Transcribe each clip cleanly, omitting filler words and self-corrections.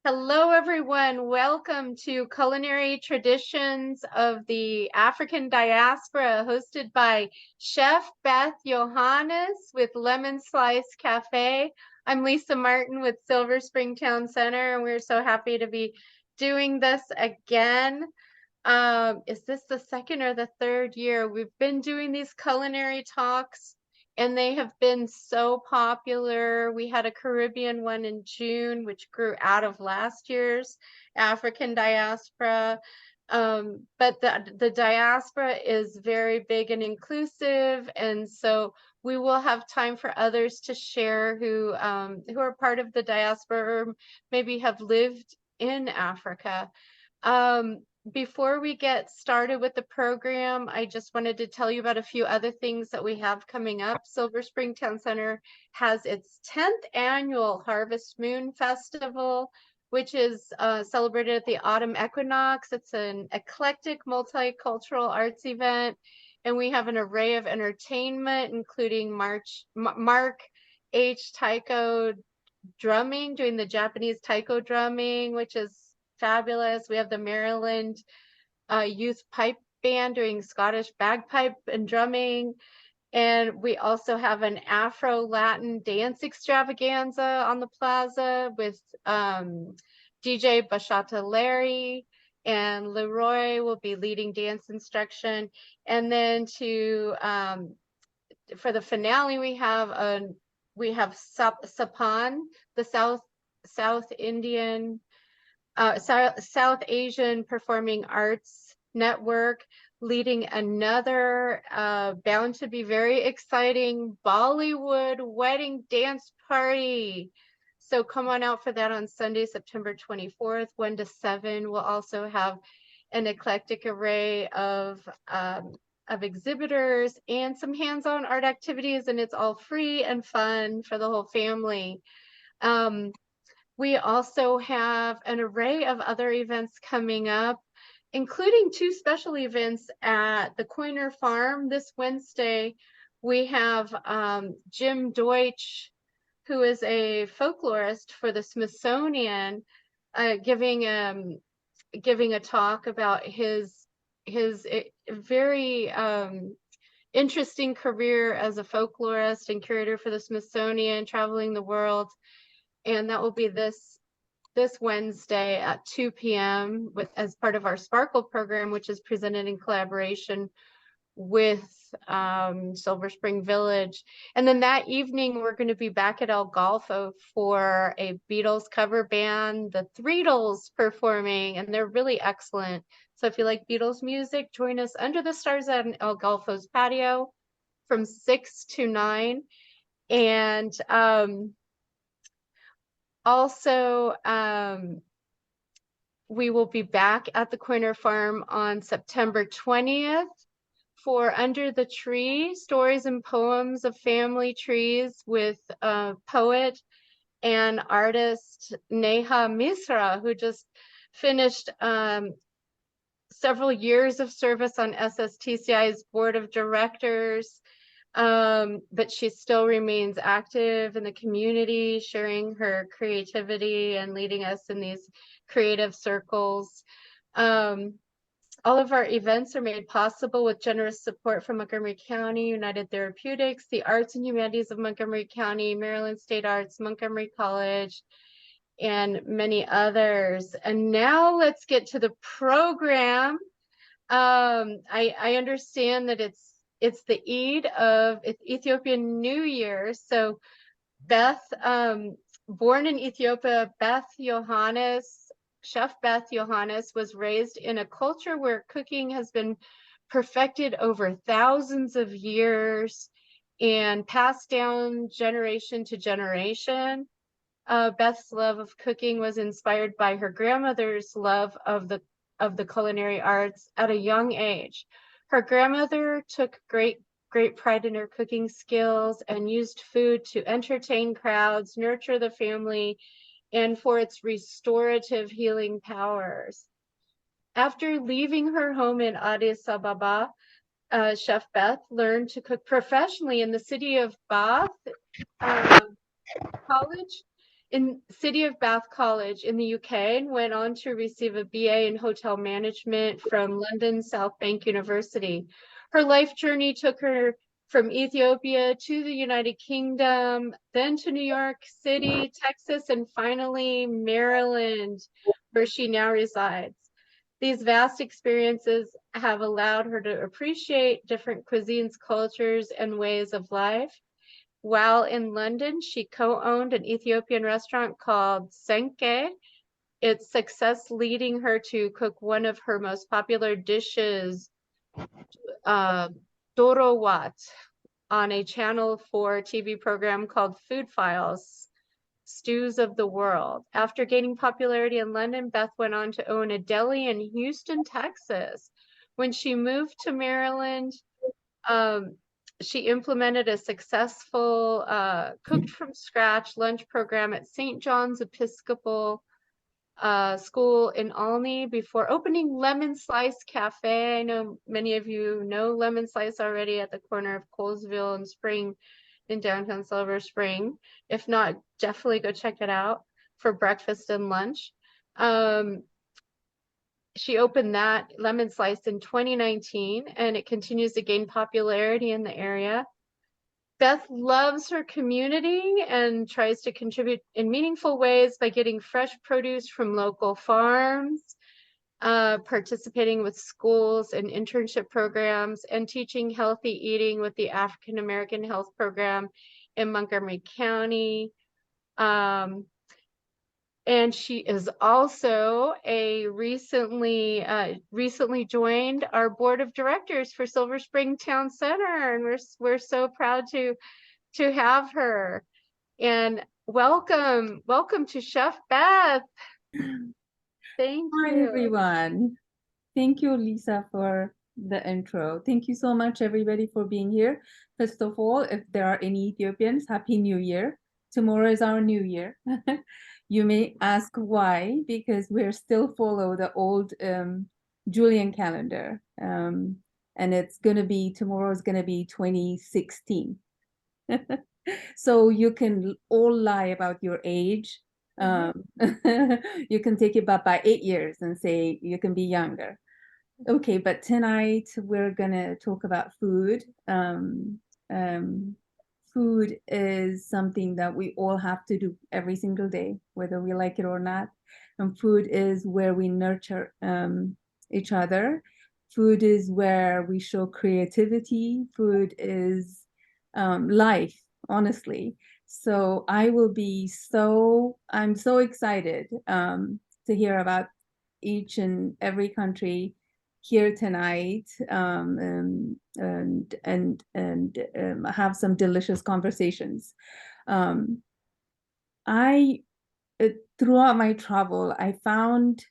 Hello, everyone. Welcome to Culinary Traditions of the African Diaspora, hosted by Chef Beth Yohannes with Lemon Slice Cafe. I'm Lisa Martin with Silver Spring Town Center, and we're so happy to be doing this again. Is this the second or the third year? We've been doing these culinary talks and they have been so popular. We had a Caribbean one in June, which grew out of last year's African Diaspora. But the diaspora is very big and inclusive, and so we will have time for others to share who are part of the diaspora or maybe have lived in Africa. Before we get started with the program, I just wanted to tell you about a few other things that we have coming up. Silver Spring Town Center has its 10th annual Harvest Moon Festival, which is celebrated at the autumn equinox. It's an eclectic multicultural arts event, and we have an array of entertainment, including Mark H. Taiko drumming, doing the Japanese taiko drumming, which is fabulous. We have the Maryland Youth Pipe Band doing Scottish bagpipe and drumming. And we also have an Afro-Latin dance extravaganza on the plaza with DJ Bashata Larry, and Leroy will be leading dance instruction. And then for the finale, we have Sapan, the South Asian Performing Arts Network, leading another bound to be very exciting Bollywood wedding dance party. So come on out for that on Sunday, September 24th, 1 to 7. We'll also have an eclectic array of exhibitors and some hands-on art activities, and it's all free and fun for the whole family. We also have an array of other events coming up, including 2 special events at the Coiner Farm this Wednesday. We have Jim Deutsch, who is a folklorist for the Smithsonian, giving a talk about his very interesting career as a folklorist and curator for the Smithsonian, traveling the world. And that will be this Wednesday at 2 p.m. as part of our Sparkle program, which is presented in collaboration with Silver Spring Village. And then that evening, we're going to be back at El Golfo for a Beatles cover band, the Threedles, performing, and they're really excellent. So if you like Beatles music, join us under the stars at El Golfo's patio from 6 to 9. And also, we will be back at the Coiner Farm on September 20th for Under the Tree, Stories and Poems of Family Trees with poet and artist Neha Misra, who just finished several years of service on SSTCI's board of directors. But she still remains active in the community, sharing her creativity and leading us in these creative circles. All of our events are made possible with generous support from Montgomery County, United Therapeutics, the Arts and Humanities of Montgomery County, Maryland State Arts, Montgomery College, and many others. And now let's get to the program. I understand that it's the Eid of Ethiopian New Year. So Beth, born in Ethiopia, Chef Beth Yohannes was raised in a culture where cooking has been perfected over thousands of years and passed down generation to generation. Beth's love of cooking was inspired by her grandmother's love of the culinary arts at a young age. Her grandmother took great pride in her cooking skills and used food to entertain crowds, nurture the family, and for its restorative healing powers. After leaving her home in Addis Ababa, Chef Beth learned to cook professionally in the city of Bath College in City of Bath College in the UK and went on to receive a BA in hotel management from London South Bank University. Her life journey took her from Ethiopia to the United Kingdom, then to New York City, Texas, and finally Maryland, where she now resides. These vast experiences have allowed her to appreciate different cuisines, cultures, and ways of life. While in London, she co-owned an Ethiopian restaurant called Senke, its success leading her to cook one of her most popular dishes, Doro Wat, on a Channel 4 TV program called Food Files, Stews of the World. After gaining popularity in London, Beth went on to own a deli in Houston, Texas. When she moved to Maryland, she implemented a successful cooked from scratch lunch program at St. John's Episcopal School in Alney before opening Lemon Slice Cafe. I know many of you know Lemon Slice already at the corner of Colesville and Spring in downtown Silver Spring. If not, definitely go check it out for breakfast and lunch. She opened that Lemon Slice in 2019, and it continues to gain popularity in the area. Beth loves her community and tries to contribute in meaningful ways by getting fresh produce from local farms, participating with schools and internship programs, and teaching healthy eating with the African American Health Program in Montgomery County. And she is also a recently joined our board of directors for Silver Spring Town Center, and we're so proud to have her. And welcome to Chef Beth. Thank Hi, you. everyone. Thank you, Lisa, for the intro. Thank you so much, everybody, for being here. First of all, if there are any Ethiopians, Happy New Year. Tomorrow is our New Year. You may ask why, because we're still follow the old Julian calendar. And it's going to be, tomorrow is going to be 2016. So you can all lie about your age. You can take it back by 8 years and say you can be younger. Okay, but tonight we're gonna talk about food. Food is something that we all have to do every single day, whether we like it or not. And food is where we nurture each other. Food is where we show creativity. Food is life, honestly. So I'm so excited to hear about each and every country here tonight, and have some delicious conversations. Throughout my travel, I found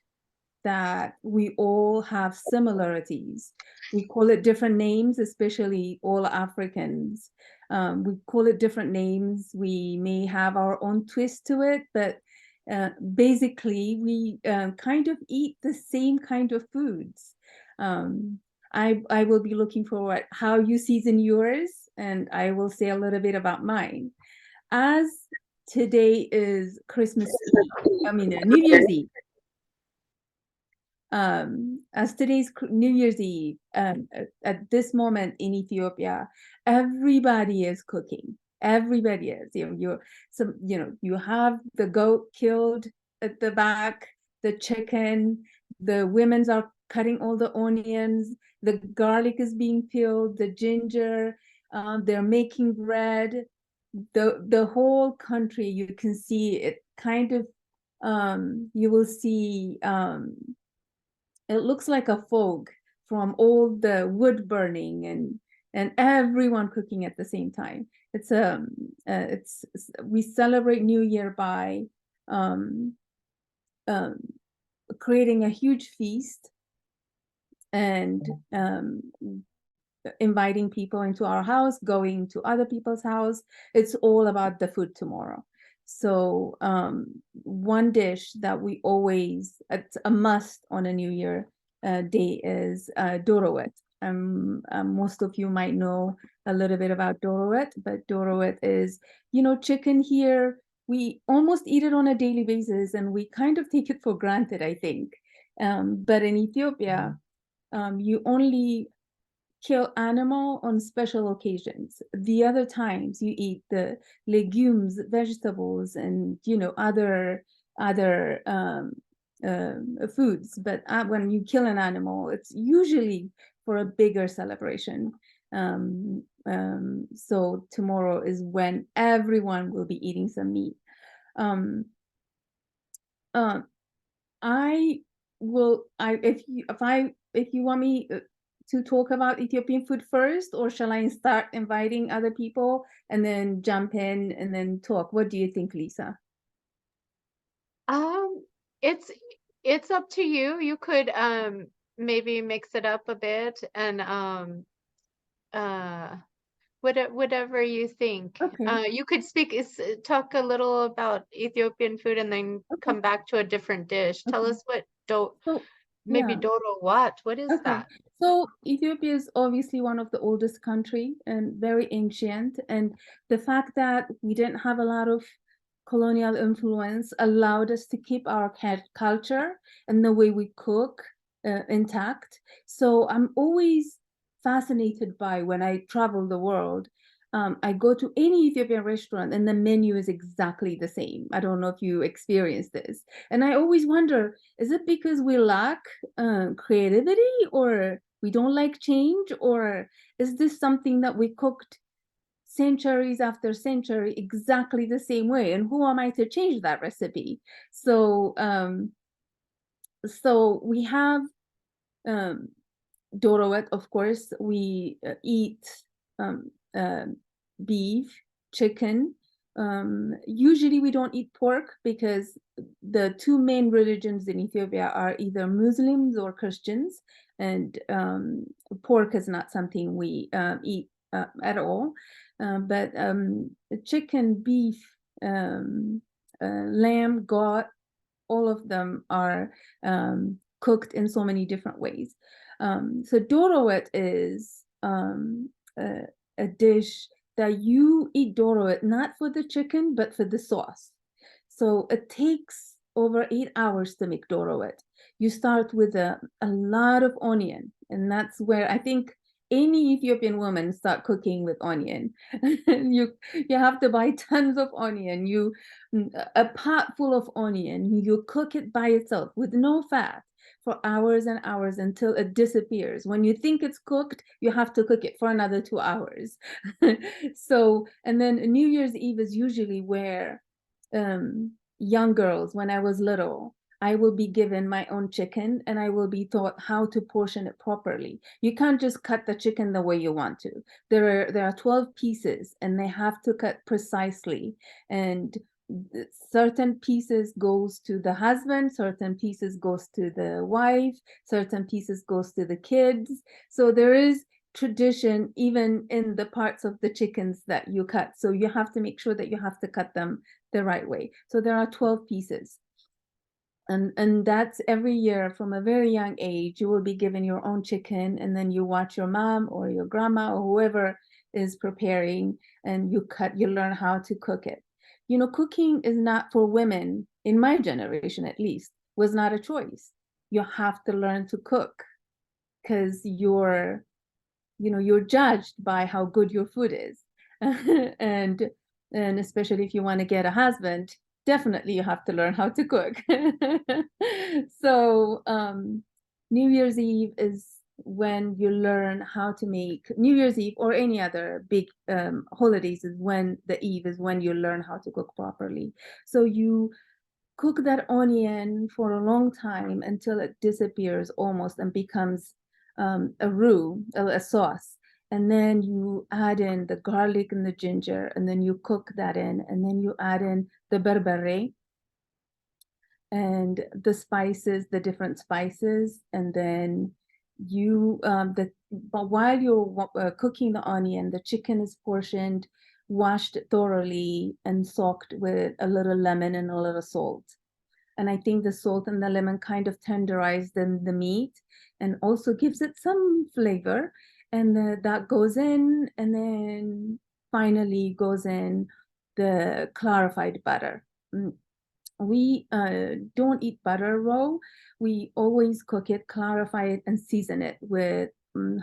that we all have similarities. We call it different names, especially all Africans. We call it different names. We may have our own twist to it, but basically we kind of eat the same kind of foods. I will be looking forward how you season yours, and I will say a little bit about mine. As today is New Year's Eve. As today's New Year's Eve, at this moment in Ethiopia, everybody is cooking. Everybody is. You have the goat killed at the back, the chicken, the women's are cutting all the onions, the garlic is being peeled, the ginger, they're making bread. The whole country, you can see it kind of, you will see it looks like a fog from all the wood burning and everyone cooking at the same time. It's we celebrate New Year by creating a huge feast and inviting people into our house, going to other people's house. It's all about the food tomorrow. So one dish that we always, it's a must on a New Year day is dorowet. Most of you might know a little bit about dorowet, but dorowet is, chicken here we almost eat it on a daily basis, and we kind of take it for granted, I think. But in Ethiopia, you only kill animal on special occasions. The other times you eat the legumes, vegetables, and other foods. But when you kill an animal, it's usually for a bigger celebration. So tomorrow is when everyone will be eating some meat. Um, uh, I if you want me to talk about Ethiopian food first, or shall I start inviting other people and then jump in and then talk? What do you think, Lisa? Um, it's it's up to you. You could maybe mix it up a bit and uh whatever you think. Okay, You could talk a little about Ethiopian food and then okay, come back to a different dish. Tell okay. us what do So maybe yeah. Doro what? What is Okay, that? so Ethiopia is obviously one of the oldest country and very ancient, and the fact that we didn't have a lot of colonial influence allowed us to keep our culture and the way we cook intact. So I'm always fascinated by when I travel the world. I go to any Ethiopian restaurant and the menu is exactly the same. I don't know if you experience this. And I always wonder, is it because we lack creativity, or we don't like change, or is this something that we cooked centuries after century exactly the same way, and who am I to change that recipe? So we have um, Dorowet, of course. We eat um, uh, beef, chicken. Usually we don't eat pork because the two main religions in Ethiopia are either Muslims or Christians, and pork is not something we eat at all. But chicken, beef, lamb, goat, all of them are cooked in so many different ways. So dorowet is a dish that you eat dorowet not for the chicken, but for the sauce. So it takes over 8 hours to make dorowet. You start with a lot of onion, and that's where I think any Ethiopian woman start cooking with onion. You have to buy tons of onion. A pot full of onion. You cook it by itself with no fat for hours and hours until it disappears. When you think it's cooked, you have to cook it for another 2 hours. So, and then New Year's Eve is usually where young girls, when I was little, I will be given my own chicken and I will be taught how to portion it properly. You can't just cut the chicken the way you want to. There are 12 pieces and they have to cut precisely. And certain pieces goes to the husband, certain pieces goes to the wife, certain pieces goes to the kids. So there is tradition even in the parts of the chickens that you cut. So you have to make sure that you have to cut them the right way. So there are 12 pieces. And that's every year from a very young age, you will be given your own chicken, and then you watch your mom or your grandma or whoever is preparing, and you learn how to cook it. Cooking is not for women, in my generation at least, was not a choice. You have to learn to cook because you're judged by how good your food is. and and especially if you want to get a husband, definitely you have to learn how to cook. So New Year's Eve is when you learn how to make New Year's Eve, or any other big holidays, is when the eve is when you learn how to cook properly. So you cook that onion for a long time until it disappears almost and becomes a roux, a sauce. And then you add in the garlic and the ginger, and then you cook that in, and then you add in the berbere and the spices, the different spices, and then but while you're cooking the onion, the chicken is portioned, washed thoroughly, and soaked with a little lemon and a little salt. And I think the salt and the lemon kind of tenderize the meat and also gives it some flavor. And that goes in, and then finally goes in the clarified butter. We don't eat butter raw. We always cook it, clarify it, and season it with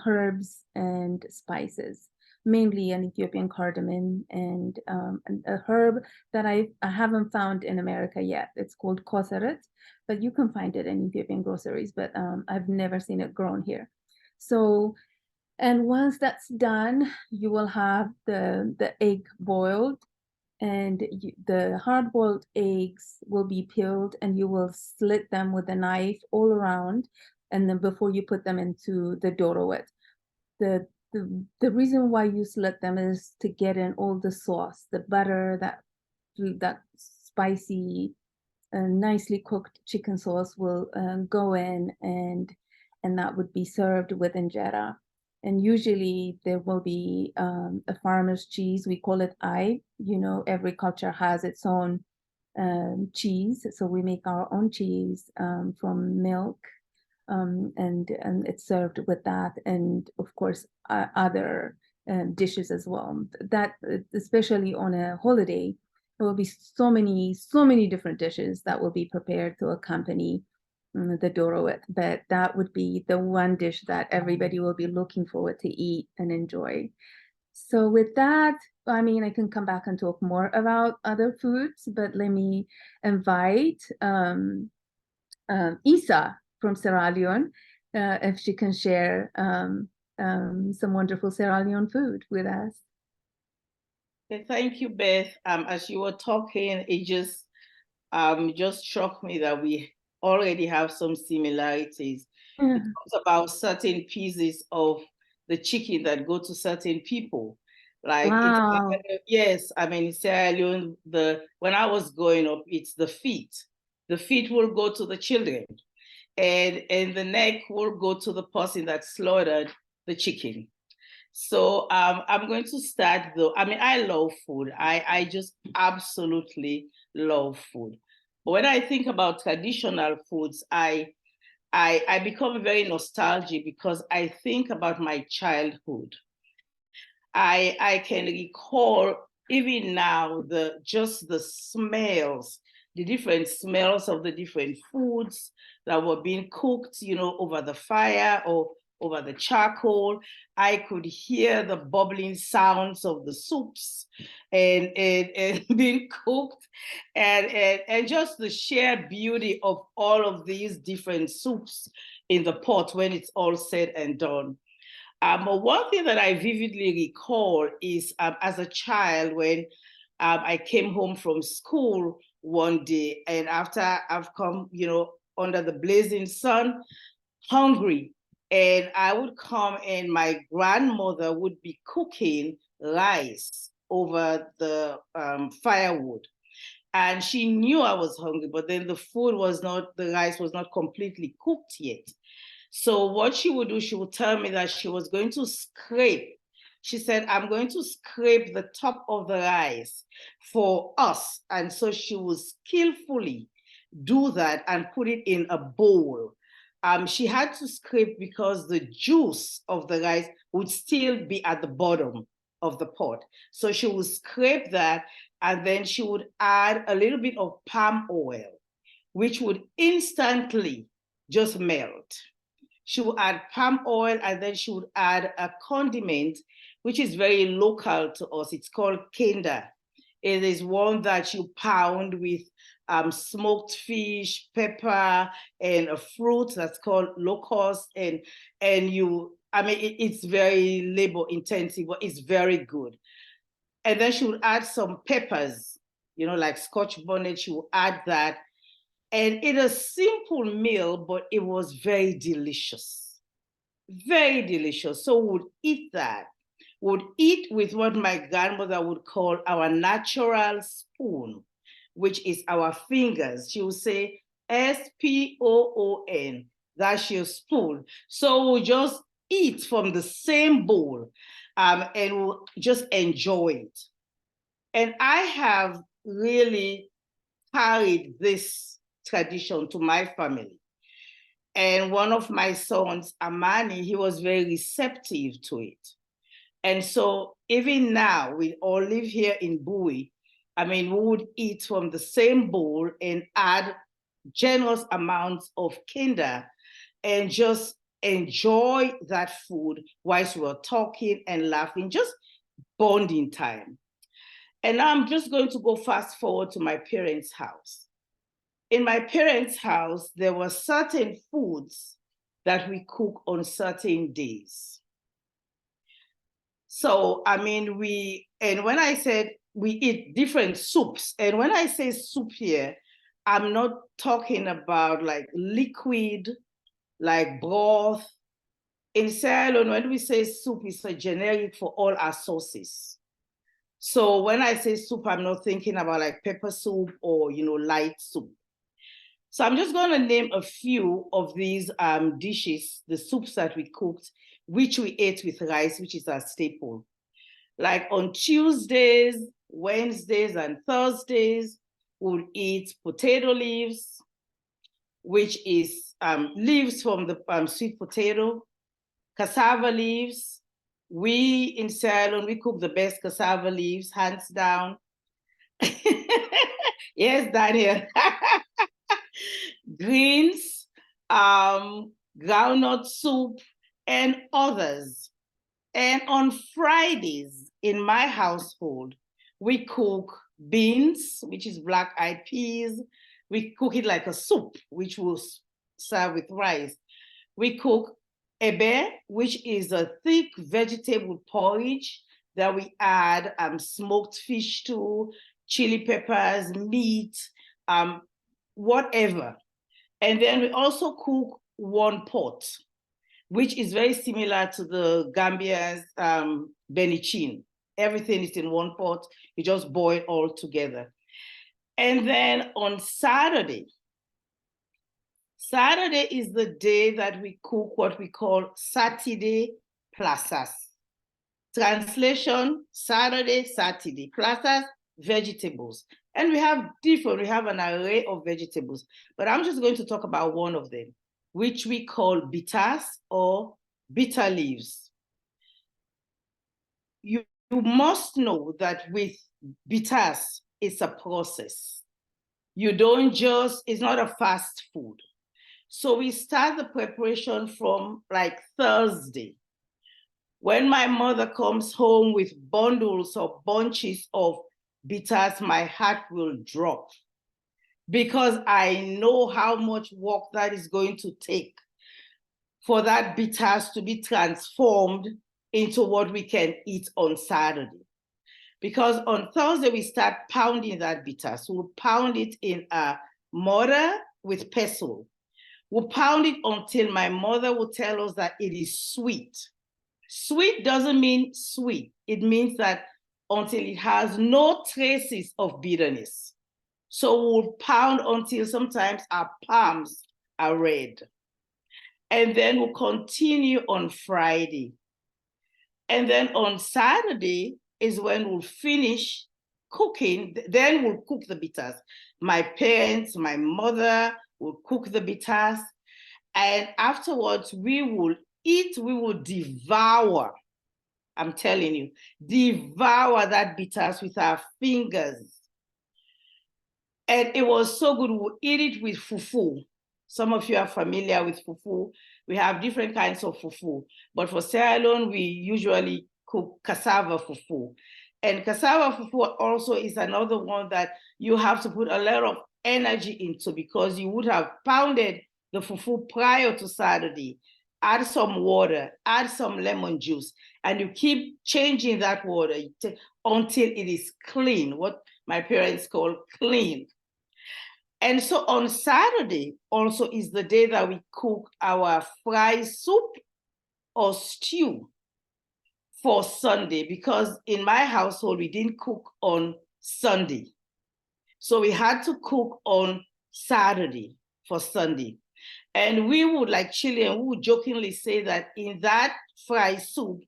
herbs and spices, mainly an Ethiopian cardamom and a herb that I haven't found in America yet. It's called koseret, but you can find it in Ethiopian groceries, but I've never seen it grown here. So, and once that's done, you will have the egg boiled, and the hard-boiled eggs will be peeled, and you will slit them with a knife all around, and then before you put them into the dorowet. The reason why you slit them is to get in all the sauce, the butter, that spicy, nicely cooked chicken sauce will go in, and that would be served with injera. And usually there will be a farmer's cheese. We call it ai. You know, every culture has its own cheese. So we make our own cheese from milk, and it's served with that. And of course, other dishes as well. That, especially on a holiday, there will be so many different dishes that will be prepared to accompany the dorowet, but that would be the one dish that everybody will be looking forward to eat and enjoy. So with that, I mean, I can come back and talk more about other foods, but let me invite Isa from Sierra Leone, if she can share some wonderful Sierra Leone food with us. Okay, thank you, Beth. As you were talking, it just struck me that we already have some similarities. Yeah. It talks about certain pieces of the chicken that go to certain people. Like, wow. Yes, I mean, in Sierra Leone, when I was growing up, it's the feet. The feet will go to the children, and the neck will go to the person that slaughtered the chicken. So I'm going to start though. I mean, I love food. I just absolutely love food. But when I think about traditional foods, I become very nostalgic because I think about my childhood. I can recall even now the smells, the different smells of the different foods that were being cooked, over the fire or over the charcoal. I could hear the bubbling sounds of the soups and being cooked, and just the sheer beauty of all of these different soups in the pot when it's all said and done. But one thing that I vividly recall is as a child when I came home from school one day, and after I've come, under the blazing sun, hungry, and I would come and my grandmother would be cooking rice over the firewood. And she knew I was hungry, but then the rice was not completely cooked yet. So what she would do, she would tell me that she was going to scrape. She said, I'm going to scrape the top of the rice for us. And so she would skillfully do that and put it in a bowl. She had to scrape because the juice of the rice would still be at the bottom of the pot. So she would scrape that, and then she would add a little bit of palm oil, which would instantly just melt. She would add palm oil, and then she would add a condiment, which is very local to us. It's called kenda. It is one that you pound with smoked fish, pepper, and a fruit that's called locust. It's very labor intensive, but it's very good. And then she would add some peppers, like Scotch bonnet. She would add that. And it is a simple meal, but it was very delicious. Very delicious. So we'd eat that. Would eat with what my grandmother would call our natural spoon, which is our fingers. She would say spoon. That's your spoon. So we'll just eat from the same bowl, and we'll just enjoy it. And I have really carried this tradition to my family. And one of my sons, Amani, he was very receptive to it. And so even now, we all live here in Bowie. I mean, we would eat from the same bowl and add generous amounts of kinder and just enjoy that food whilst we were talking and laughing, just bonding time. And now I'm just going to go fast forward to my parents' house. In my parents' house, there were certain foods that we cook on certain days. So, I mean, when I said we eat different soups, and when I say soup here, I'm not talking about like liquid, like broth. In Sierra Leone, when we say soup, it's a generic for all our sauces. So when I say soup, I'm not thinking about like pepper soup or, light soup. So I'm just going to name a few of these dishes, the soups that we cooked, which we ate with rice, which is our staple. Like on Tuesdays, Wednesdays, and Thursdays, we'll eat potato leaves, which is leaves from the sweet potato, cassava leaves. We in Sierra Leone, we cook the best cassava leaves, hands down. Yes, Daniel. Greens, groundnut soup, and others. And on Fridays in my household, we cook beans, which is black-eyed peas. We cook it like a soup, which we'll serve with rice. We cook ebe, which is a thick vegetable porridge that we add smoked fish to, chili peppers, meat, whatever. And then we also cook one pot, which is very similar to the Gambia's benichin. Everything is in one pot. You just boil all together. And then on Saturday is the day that we cook what we call Saturday plazas. Translation, Saturday, plazas, vegetables. And we have an array of vegetables, but I'm just going to talk about one of them, which we call bitters or bitter leaves. You must know that with bitters, it's a process. It's not a fast food. So we start the preparation from like Thursday. When my mother comes home with bundles or bunches of bitters, my heart will drop because I know how much work that is going to take for that bitters to be transformed into what we can eat on Saturday. Because on Thursday, we start pounding that bitters. We'll pound it in a mortar with pestle. We'll pound it until my mother will tell us that it is sweet. Sweet doesn't mean sweet. It means that until it has no traces of bitterness. So we'll pound until sometimes our palms are red. And then we'll continue on Friday. And then on Saturday is when we'll finish cooking. Then we'll cook the bitters. My parents, my mother will cook the bitters. And afterwards, we will eat, we will devour. I'm telling you, devour that bitters with our fingers. And it was so good. We'll eat it with fufu. Some of you are familiar with fufu. We have different kinds of fufu. But for Sierra Leone, we usually cook cassava fufu. And cassava fufu also is another one that you have to put a lot of energy into because you would have pounded the fufu prior to Saturday. Add some water, add some lemon juice, and you keep changing that water until it is clean, what my parents call clean. And so on Saturday also is the day that we cook our fried soup or stew for Sunday, because in my household, we didn't cook on Sunday. So we had to cook on Saturday for Sunday. And we would, like Chilean, we would jokingly say that in that fried soup,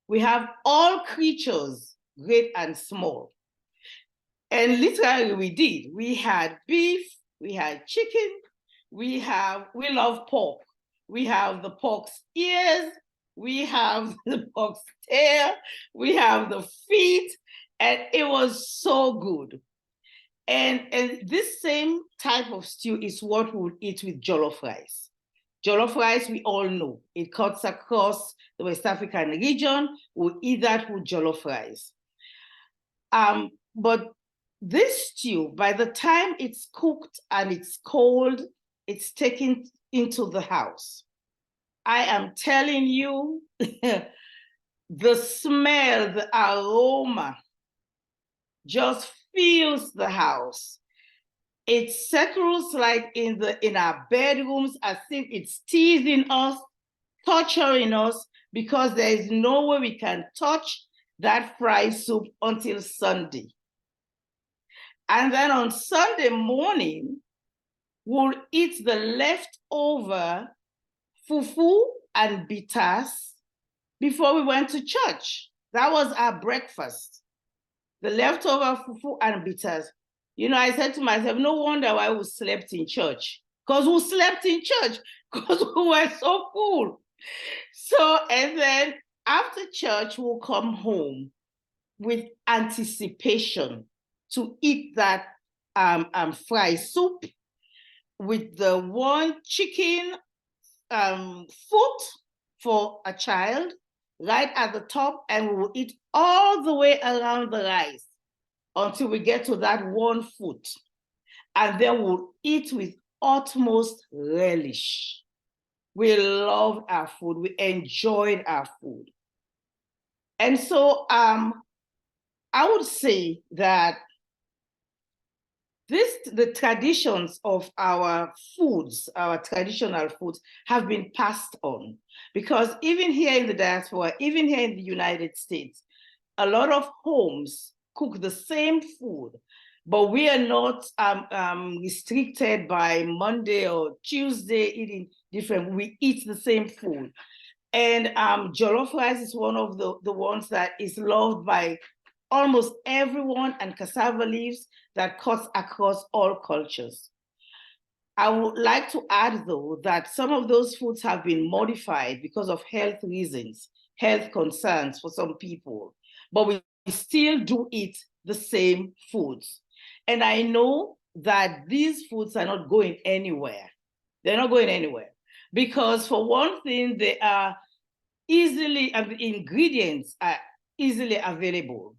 we have all creatures, great and small. And literally we did. We had beef, we had chicken, we love pork. We have the pork's ears, we have the pork's tail, we have the feet, And it was so good. And this same type of stew is what we would eat with jollof rice. Jollof rice, we all know, it cuts across the West African region. We'll eat that with jollof rice. But this stew, by the time it's cooked and it's cold, it's taken into the house. I am telling you, the smell, the aroma just fills the house. It settles like in our bedrooms as if it's teasing us, torturing us, because there is no way we can touch that fried soup until Sunday. And then on Sunday morning, we'll eat the leftover fufu and bitters before we went to church. That was our breakfast. The leftover fufu and bitters. You know, I said to myself, no wonder why we slept in church. Because we slept in church, because we were so full. So, and then after church, we'll come home with anticipation to eat that fried soup with the one chicken foot for a child right at the top, and we will eat all the way around the rice until we get to that one foot. And then we'll eat with utmost relish. We loved our food. We enjoyed our food. And so I would say that the traditions of our foods, our traditional foods, have been passed on. Because even here in the diaspora, even here in the United States, a lot of homes cook the same food, but we are not restricted by Monday or Tuesday eating different. We eat the same food. And jollof rice is one of the ones that is loved by almost everyone, and cassava leaves that cuts across all cultures. I would like to add, though, that some of those foods have been modified because of health reasons, health concerns for some people, but we still do eat the same foods. And I know that these foods are not going anywhere. They're not going anywhere because, for one thing, they are the ingredients are easily available.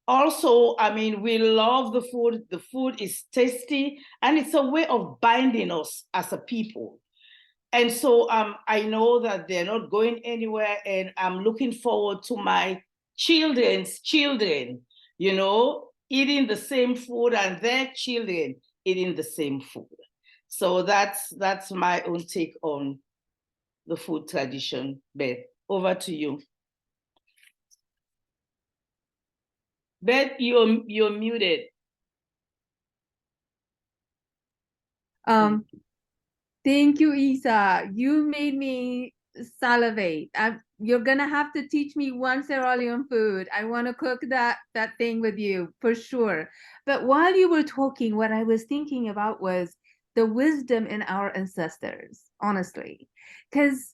Also, I mean, we love the food. The food is tasty, and it's a way of binding us as a people. And so I know that they're not going anywhere, and I'm looking forward to my children's children, you know, eating the same food, and their children eating the same food. So that's my own take on the food tradition. Beth, over to you. Beth, you're muted. Thank you, Isa. You made me salivate. You're gonna have to teach me one Sierra Leone food. I want to cook that thing with you for sure. But while you were talking, what I was thinking about was the wisdom in our ancestors, honestly, because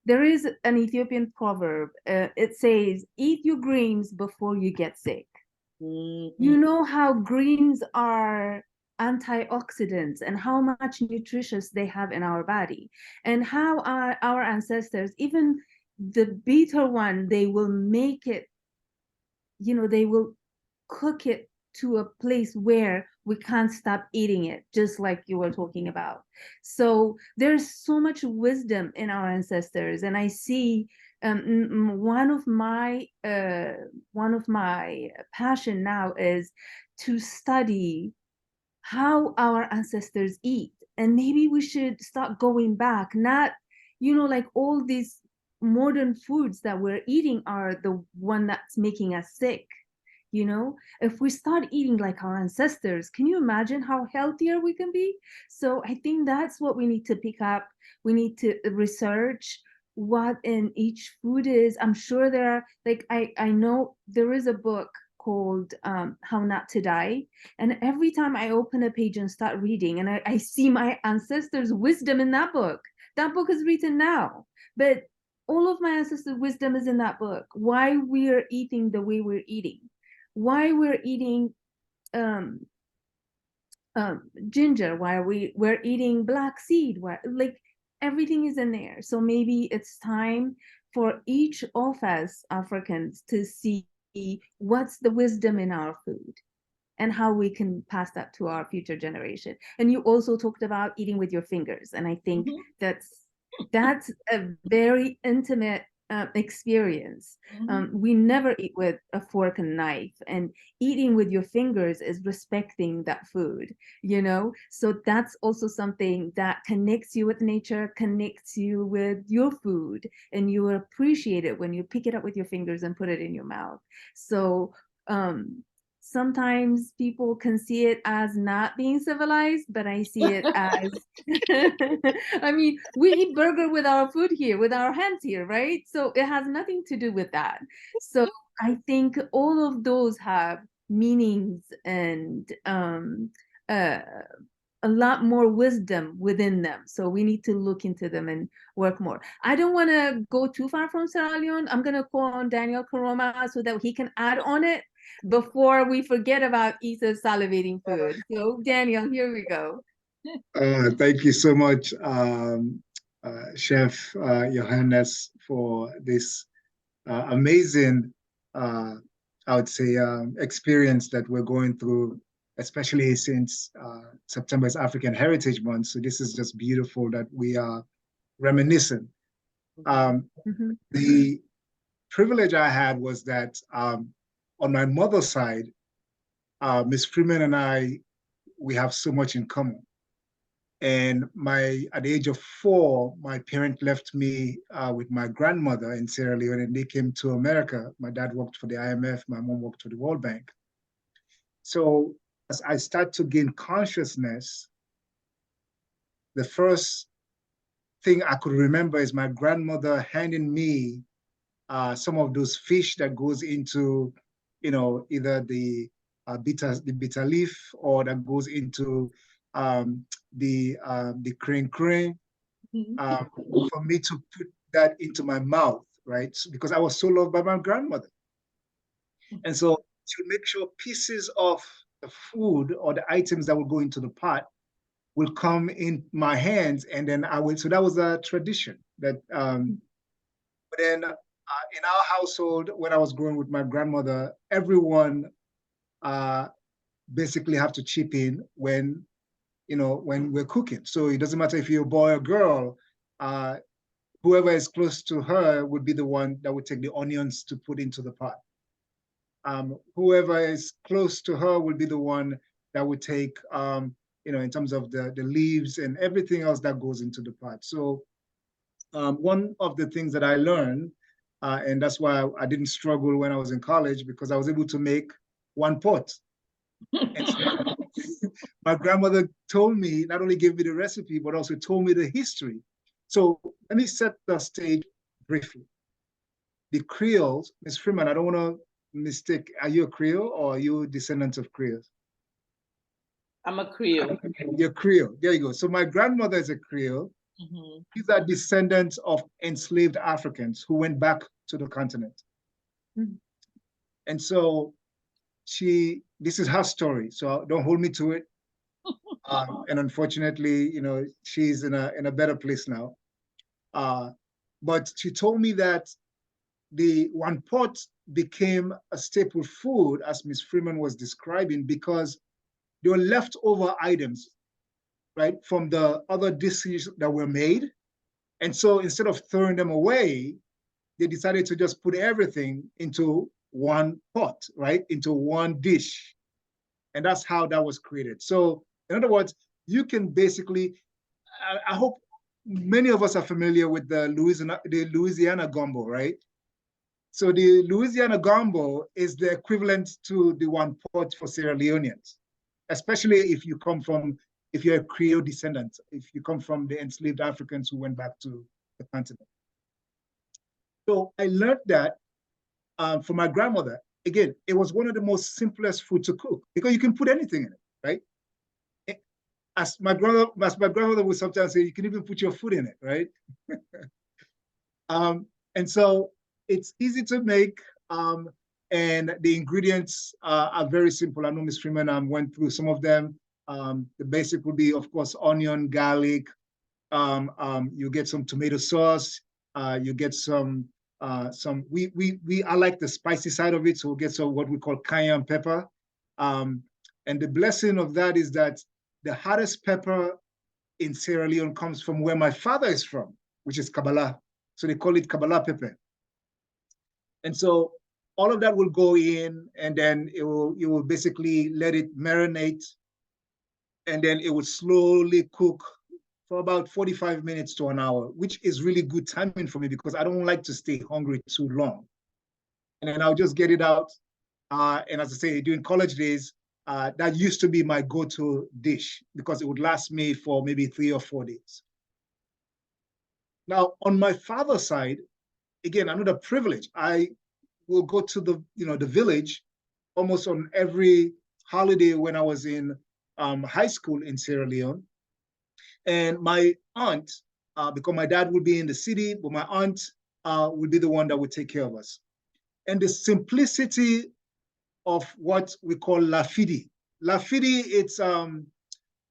there is an Ethiopian proverb. It says, "Eat your greens before you get sick." Mm-hmm. You know how greens are antioxidants and how much nutritious they have in our body, and how our ancestors, even the bitter one, they will make it, you know, they will cook it to a place where we can't stop eating it, just like you were talking about. So there's so much wisdom in our ancestors, and I see one of my passion now is to study how our ancestors eat, and maybe we should start going back, not, you know, like all these modern foods that we're eating are the one that's making us sick. You know, if we start eating like our ancestors, can you imagine how healthier we can be? So I think that's what we need to pick up. We need to research what in each food is. I'm sure there are, like, I know there is a book called How Not to Die, and every time I open a page and start reading, and I see my ancestors' wisdom in that book. That book is written now, but all of my ancestors' wisdom is in that book. Why we're eating the way we're eating, why we're eating ginger, why we're eating black seed, why, like everything is in there. So maybe it's time for each of us Africans to see what's the wisdom in our food and how we can pass that to our future generation. And you also talked about eating with your fingers, and I think that's a very intimate experience. We never eat with a fork and knife, and eating with your fingers is respecting that food, you know? So that's also something that connects you with nature, connects you with your food, and you appreciate it when you pick it up with your fingers and put it in your mouth. So sometimes people can see it as not being civilized, but I see it as, I mean, we eat burger with our food here, with our hands here, right? So it has nothing to do with that. So I think all of those have meanings and a lot more wisdom within them. So we need to look into them and work more. I don't want to go too far from Sierra Leone. I'm going to call on Daniel Karoma so that he can add on it before we forget about Issa's salivating food. So Daniel, here we go. Thank you so much, Chef Yohannes, for this amazing, I would say, experience that we're going through, especially since September is African Heritage Month. So this is just beautiful that we are reminiscing. The privilege I had was that on my mother's side, Miss Freeman and I, we have so much in common. And at the age of 4, my parent left me with my grandmother in Sierra Leone, and they came to America. My dad worked for the IMF, my mom worked for the World Bank. So as I start to gain consciousness, the first thing I could remember is my grandmother handing me some of those fish that goes into, you know, either the bitter leaf, or that goes into the crane, for me to put that into my mouth, right? Because I was so loved by my grandmother. And so to make sure pieces of the food or the items that will go into the pot will come in my hands, and then I will. So that was a tradition that. But then in our household, when I was growing with my grandmother, everyone basically have to chip in when, you know, when we're cooking. So it doesn't matter if you're a boy or girl. Whoever is close to her would be the one that would take the onions to put into the pot. Whoever is close to her would be the one that would take, you know, in terms of the leaves and everything else that goes into the pot. So one of the things that I learned, and that's why I didn't struggle when I was in college, because I was able to make one pot. And so my grandmother told me, not only gave me the recipe, but also told me the history. So let me set the stage briefly. The Creoles, Ms. Freeman, I don't want to mistake, are you a Creole or are you a descendant of Creoles? I'm a Creole. You're Creole, there you go. So my grandmother is a Creole. These are descendants of enslaved Africans who went back to the continent. And so this is her story, so don't hold me to it. And unfortunately, you know, she's in a better place now. But she told me that the one pot became a staple food, as Ms. Freeman was describing, because there were leftover items, right, from the other dishes that were made. And so instead of throwing them away, they decided to just put everything into one pot, right, into one dish. And that's how that was created. So in other words, you can basically, I hope many of us are familiar with the Louisiana gumbo, right? So the Louisiana gumbo is the equivalent to the one pot for Sierra Leoneans, especially if you're a Creole descendant, if you come from the enslaved Africans who went back to the continent. So I learned that from my grandmother. Again, it was one of the most simplest food to cook because you can put anything in it, right? As my grandmother would sometimes say, you can even put your food in it, right? And so it's easy to make. And the ingredients are very simple. I know Ms. Freeman went through some of them. The basic would be, of course, onion, garlic. You get some tomato sauce. You get some. I like the spicy side of it, so we'll get some what we call cayenne pepper. And the blessing of that is that the hottest pepper in Sierra Leone comes from where my father is from, which is Kabbalah. So they call it Kabbalah pepper. And so all of that will go in, and then you will basically let it marinate, and then it will slowly cook for about 45 minutes to an hour, which is really good timing for me because I don't like to stay hungry too long. And then I'll just get it out. And as I say, during college days, that used to be my go-to dish because it would last me for maybe 3 or 4 days. Now, on my father's side, again, another privilege. I will go to the village almost on every holiday when I was in high school in Sierra Leone. And my aunt, because my dad would be in the city, but my aunt would be the one that would take care of us. And the simplicity of what we call lafidi. Lafidi,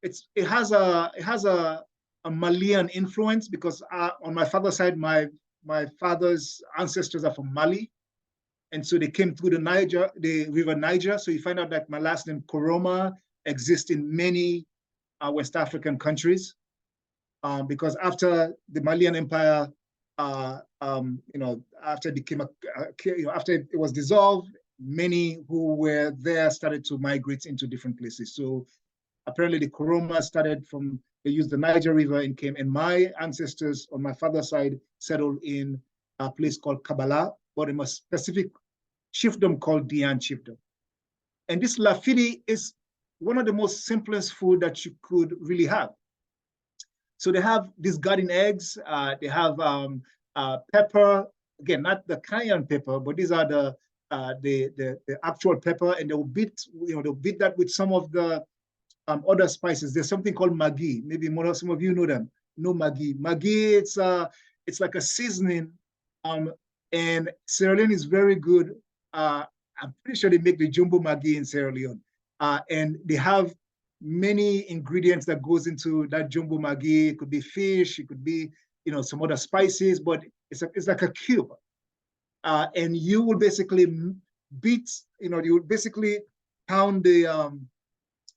it has a Malian influence because on my father's side, my father's ancestors are from Mali. And so they came through the river Niger. So you find out that my last name, Koroma, exists in many West African countries. Because after the Malian Empire, after it became after it was dissolved, many who were there started to migrate into different places. So apparently the Koroma started they used the Niger River and came, and my ancestors on my father's side settled in a place called Kabbalah, but in a specific chiefdom called Dian chiefdom. And this lafidi is one of the most simplest food that you could really have. So they have these garden eggs, they have pepper, again, not the cayenne pepper, but these are the actual pepper, and they'll beat that with some of the other spices. There's something called magi. Maybe some of you know them. No magi. Magi, it's like a seasoning, and Sierra Leone is very good. I'm pretty sure they make the jumbo magi in Sierra Leone, and they have many ingredients that goes into that jumbo magi. It could be fish, it could be some other spices, but it's like a cube. And you will basically beat, you would basically pound the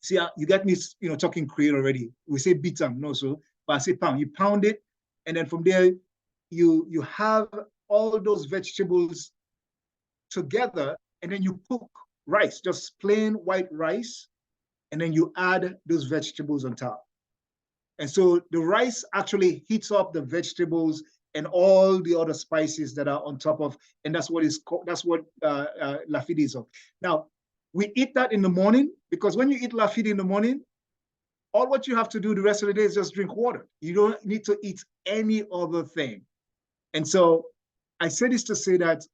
see, you got me talking Creole already. We say beat them, no, so but I say pound. You pound it, and then from there you have all those vegetables together, and then you cook rice, just plain white rice, and then you add those vegetables on top. And so the rice actually heats up the vegetables and all the other spices that are on top of, and that's what lafidi is of. Now, we eat that in the morning, because when you eat lafidi in the morning, all what you have to do the rest of the day is just drink water. You don't need to eat any other thing. And so I say this to say that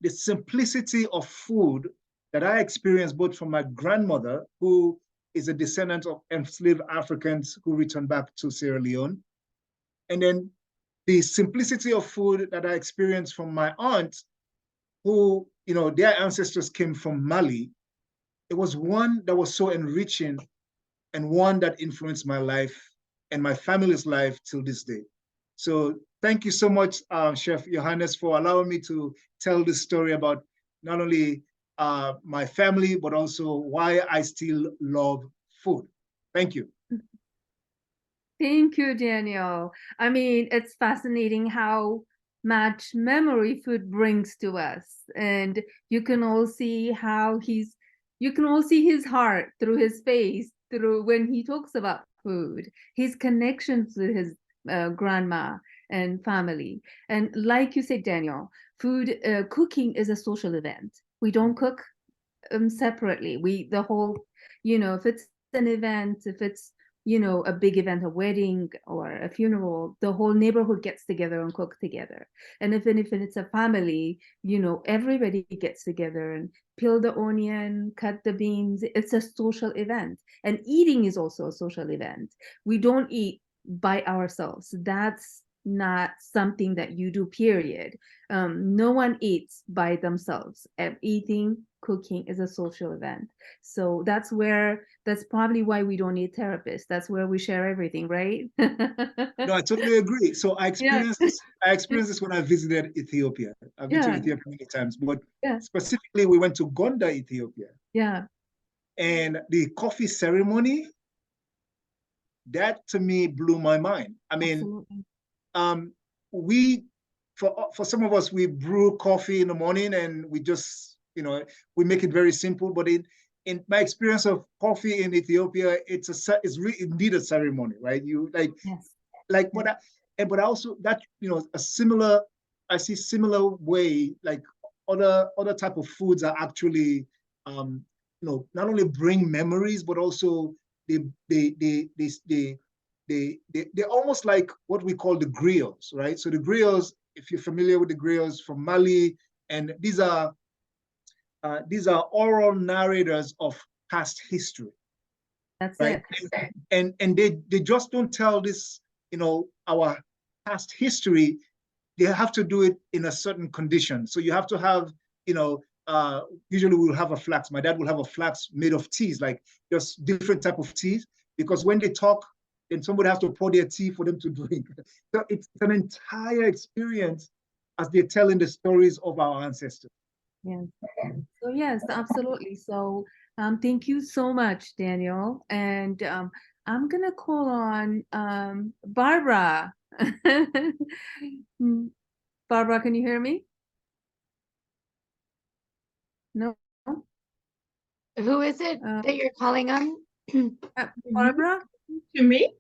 the simplicity of food that I experienced both from my grandmother, who is a descendant of enslaved Africans who returned back to Sierra Leone, and then the simplicity of food that I experienced from my aunt, who, their ancestors came from Mali. It was one that was so enriching and one that influenced my life and my family's life till this day. So thank you so much, Chef Yohannes, for allowing me to tell this story about not only my family, but also why I still love food. Thank you. Thank you, Daniel. I mean, it's fascinating how much memory food brings to us. And you can all see his heart through his face, through when he talks about food, his connections with his grandma and family. And like you said, Daniel, cooking is a social event. We don't cook separately. If it's an event, if it's a big event, a wedding or a funeral, the whole neighborhood gets together and cook together. And if it's a family, everybody gets together and peel the onion, cut the beans. It's a social event. And eating is also a social event. We don't eat by ourselves. That's not something that you do, period. No one eats by themselves. Eating, cooking is a social event. So that's probably why we don't need therapists. That's where we share everything, right? No, I totally agree. So I Yeah. experienced this. I experienced this when I visited Ethiopia. I've been to Yeah. Ethiopia many times, but Yeah. specifically we went to Gonda, Ethiopia, Yeah. and the coffee ceremony, that to me blew my mind. I mean, Absolutely. we for some of us, we brew coffee in the morning and we just, we make it very simple. But in my experience of coffee in Ethiopia, it's really indeed a ceremony, right? You Yes. but also that, a similar, I see similar way, like other type of foods are actually, not only bring memories, but also they they they they they they're almost like what we call the griots, right? So the griots, if you're familiar with the griots from Mali, and these are oral narrators of past history. That's right? it. And they just don't tell this, our past history. They have to do it in a certain condition. So you have to have, usually we'll have a flax. My dad will have a flax made of teas, like just different type of teas, because when they talk, then somebody has to pour their tea for them to drink. So it's an entire experience as they're telling the stories of our ancestors. Yes. So yes, absolutely. So thank you so much, Daniel. And I'm gonna call on Barbara. Mm, Barbara, can you hear me? No? Who is it that you're calling on? Barbara? To me?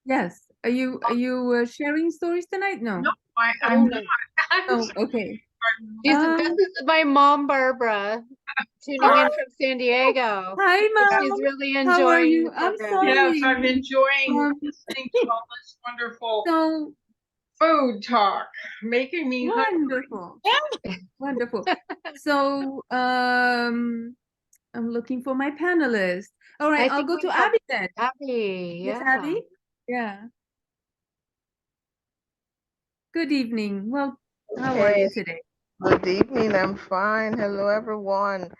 Yes. Are you sharing stories tonight? No. No, I'm not. Oh, okay. This is my mom, Barbara, tuning in from San Diego. Hi, Mom. She's really How are enjoying you? the I'm program. sorry. Yes, I'm enjoying Um, listening to all this wonderful So food talk, making me hungry. wonderful. Wonderful. So I'm looking for my panelists. All right, I I'll think go we to have Abby then. Abby, Yes, yeah. Abby? Yeah. Good evening. Well, how are you today? Good evening. I'm fine. Hello, everyone.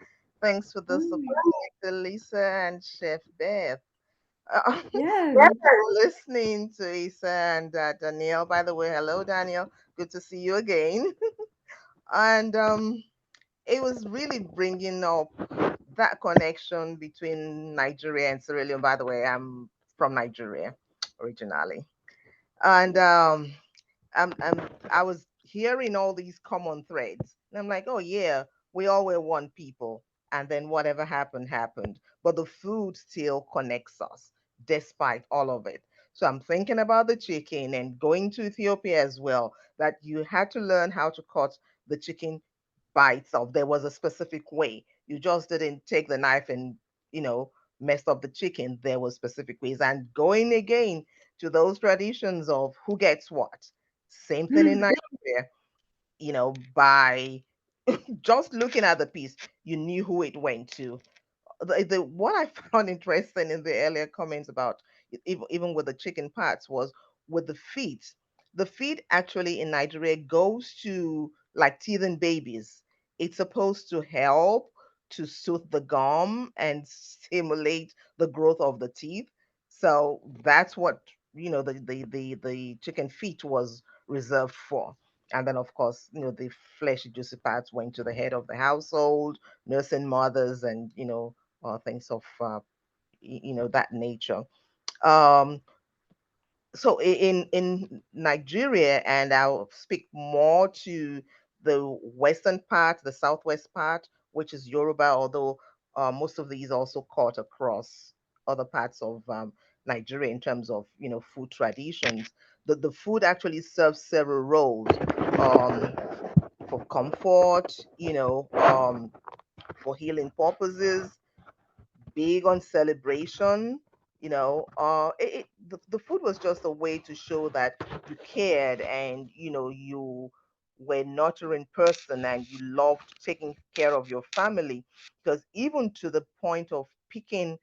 Thanks for this opportunity, Lisa and Chef Beth. Yes. Listening to Isa and Danielle. By the way, hello, Daniel. Good to see you again. And it was really bringing up that connection between Nigeria and Sierra Leone. By the way, I'm from Nigeria originally, and I was hearing all these common threads, and I'm like, oh yeah, we all were one people, and then whatever happened happened, but the food still connects us despite all of it. So I'm thinking about the chicken and going to Ethiopia as well. That you had to learn how to cut the chicken by itself. There was a specific way. You just didn't take the knife and messed up the chicken. There were specific ways, and going again to those traditions of who gets what. Same thing in Nigeria, by just looking at the piece, you knew who it went to. The what I found interesting in the earlier comments about even with the chicken parts was with the feet. The feet actually in Nigeria goes to like teething babies. It's supposed to help to soothe the gum and stimulate the growth of the teeth. So that's what the chicken feet was reserved for. And then of course, the fleshy juicy parts went to the head of the household, nursing mothers, and things of that nature. Um, so in Nigeria, and I'll speak more to the western part, the southwest part, which is Yoruba, although most of these also cut across other parts of Nigeria in terms of food traditions. The food actually serves several roles um, for comfort, for healing purposes, big on celebration. The food was just a way to show that you cared, and you were nurturing person, and you loved taking care of your family, because even to the point of picking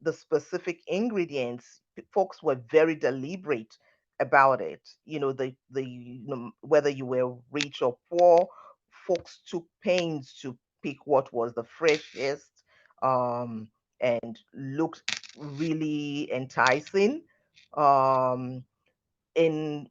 the specific ingredients, folks were very deliberate. about it. Whether you were rich or poor, folks took pains to pick what was the freshest, um, and looked really enticing. Um, in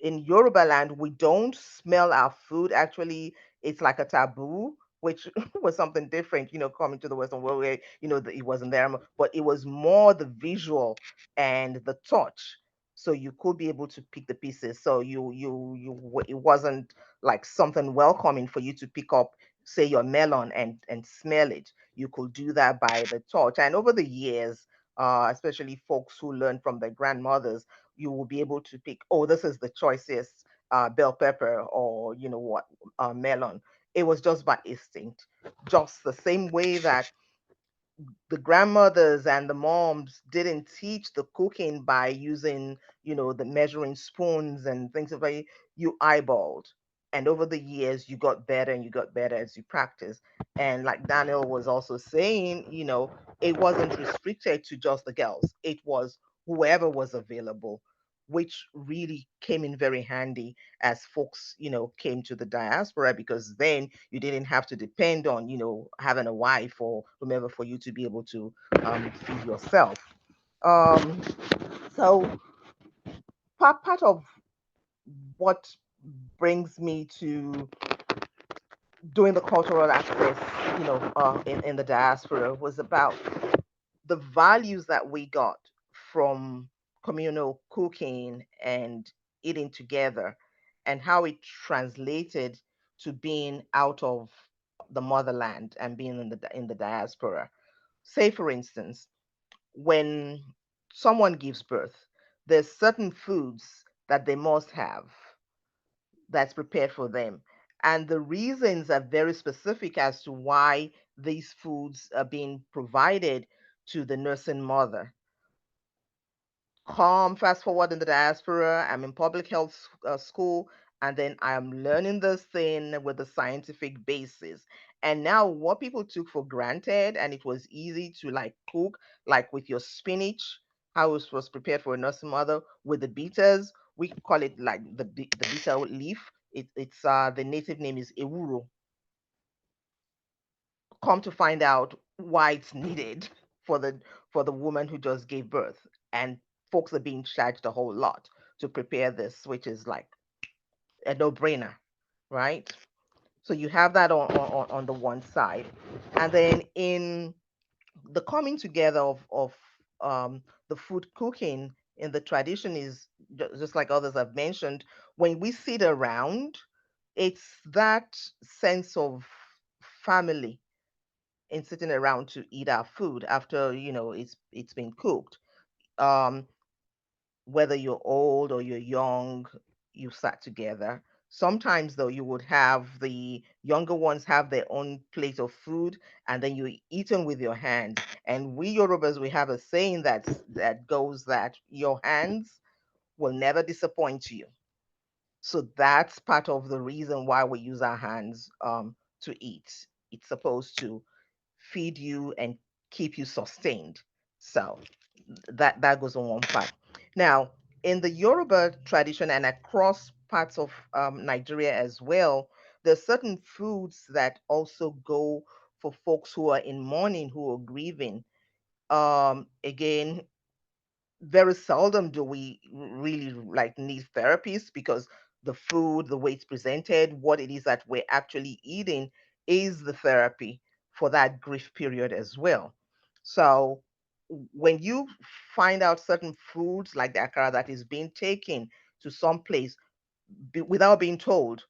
in Yoruba land, we don't smell our food. Actually, it's like a taboo, which was something different, coming to the Western world where, it wasn't there, but it was more the visual and the touch. So you could be able to pick the pieces. So it wasn't like something welcoming for you to pick up, say, your melon and smell it. You could do that by the touch. And over the years, especially folks who learned from their grandmothers, you will be able to pick, oh, this is the choicest bell pepper, or what, melon. It was just by instinct, just the same way that the grandmothers and the moms didn't teach the cooking by using, the measuring spoons and things like that. You eyeballed. And over the years, you got better and you got better as you practice. And like Daniel was also saying, it wasn't restricted to just the girls. It was whoever was available, which really came in very handy as folks, came to the diaspora, because then you didn't have to depend on, having a wife or whomever for you to be able to feed yourself. Um, so part of what brings me to doing the cultural access, in the diaspora, was about the values that we got from communal cooking and eating together, and how it translated to being out of the motherland and being in the diaspora. Say, for instance, when someone gives birth, there's certain foods that they must have that's prepared for them. And the reasons are very specific as to why these foods are being provided to the nursing mother. Fast forward in the diaspora, I'm in public health school, and then I'm learning this thing with a scientific basis. And now, what people took for granted, and it was easy to like cook, like with your spinach, how it was prepared for a nursing mother with the beeters. We call it like the beeter leaf. It's the native name is ewuro. Come to find out why it's needed for the woman who just gave birth, and folks are being charged a whole lot to prepare this, which is like a no-brainer, right? So you have that on the one side, and then in the coming together of the food cooking in the tradition is just like others have mentioned. When we sit around, it's that sense of family in sitting around to eat our food after it's been cooked. Um, whether you're old or you're young, you sat together. Sometimes though, you would have the younger ones have their own plate of food, and then you eat them with your hands. And we Yorubas, we have a saying that goes that your hands will never disappoint you. So that's part of the reason why we use our hands to eat. It's supposed to feed you and keep you sustained. So that goes on one part. Now, in the Yoruba tradition and across parts of Nigeria as well, there's certain foods that also go for folks who are in mourning, who are grieving. Again, very seldom do we really like need therapists, because the food, the way it's presented, what it is that we're actually eating is the therapy for that grief period as well. So when you find out certain foods like the akara that is being taken to some place without being told,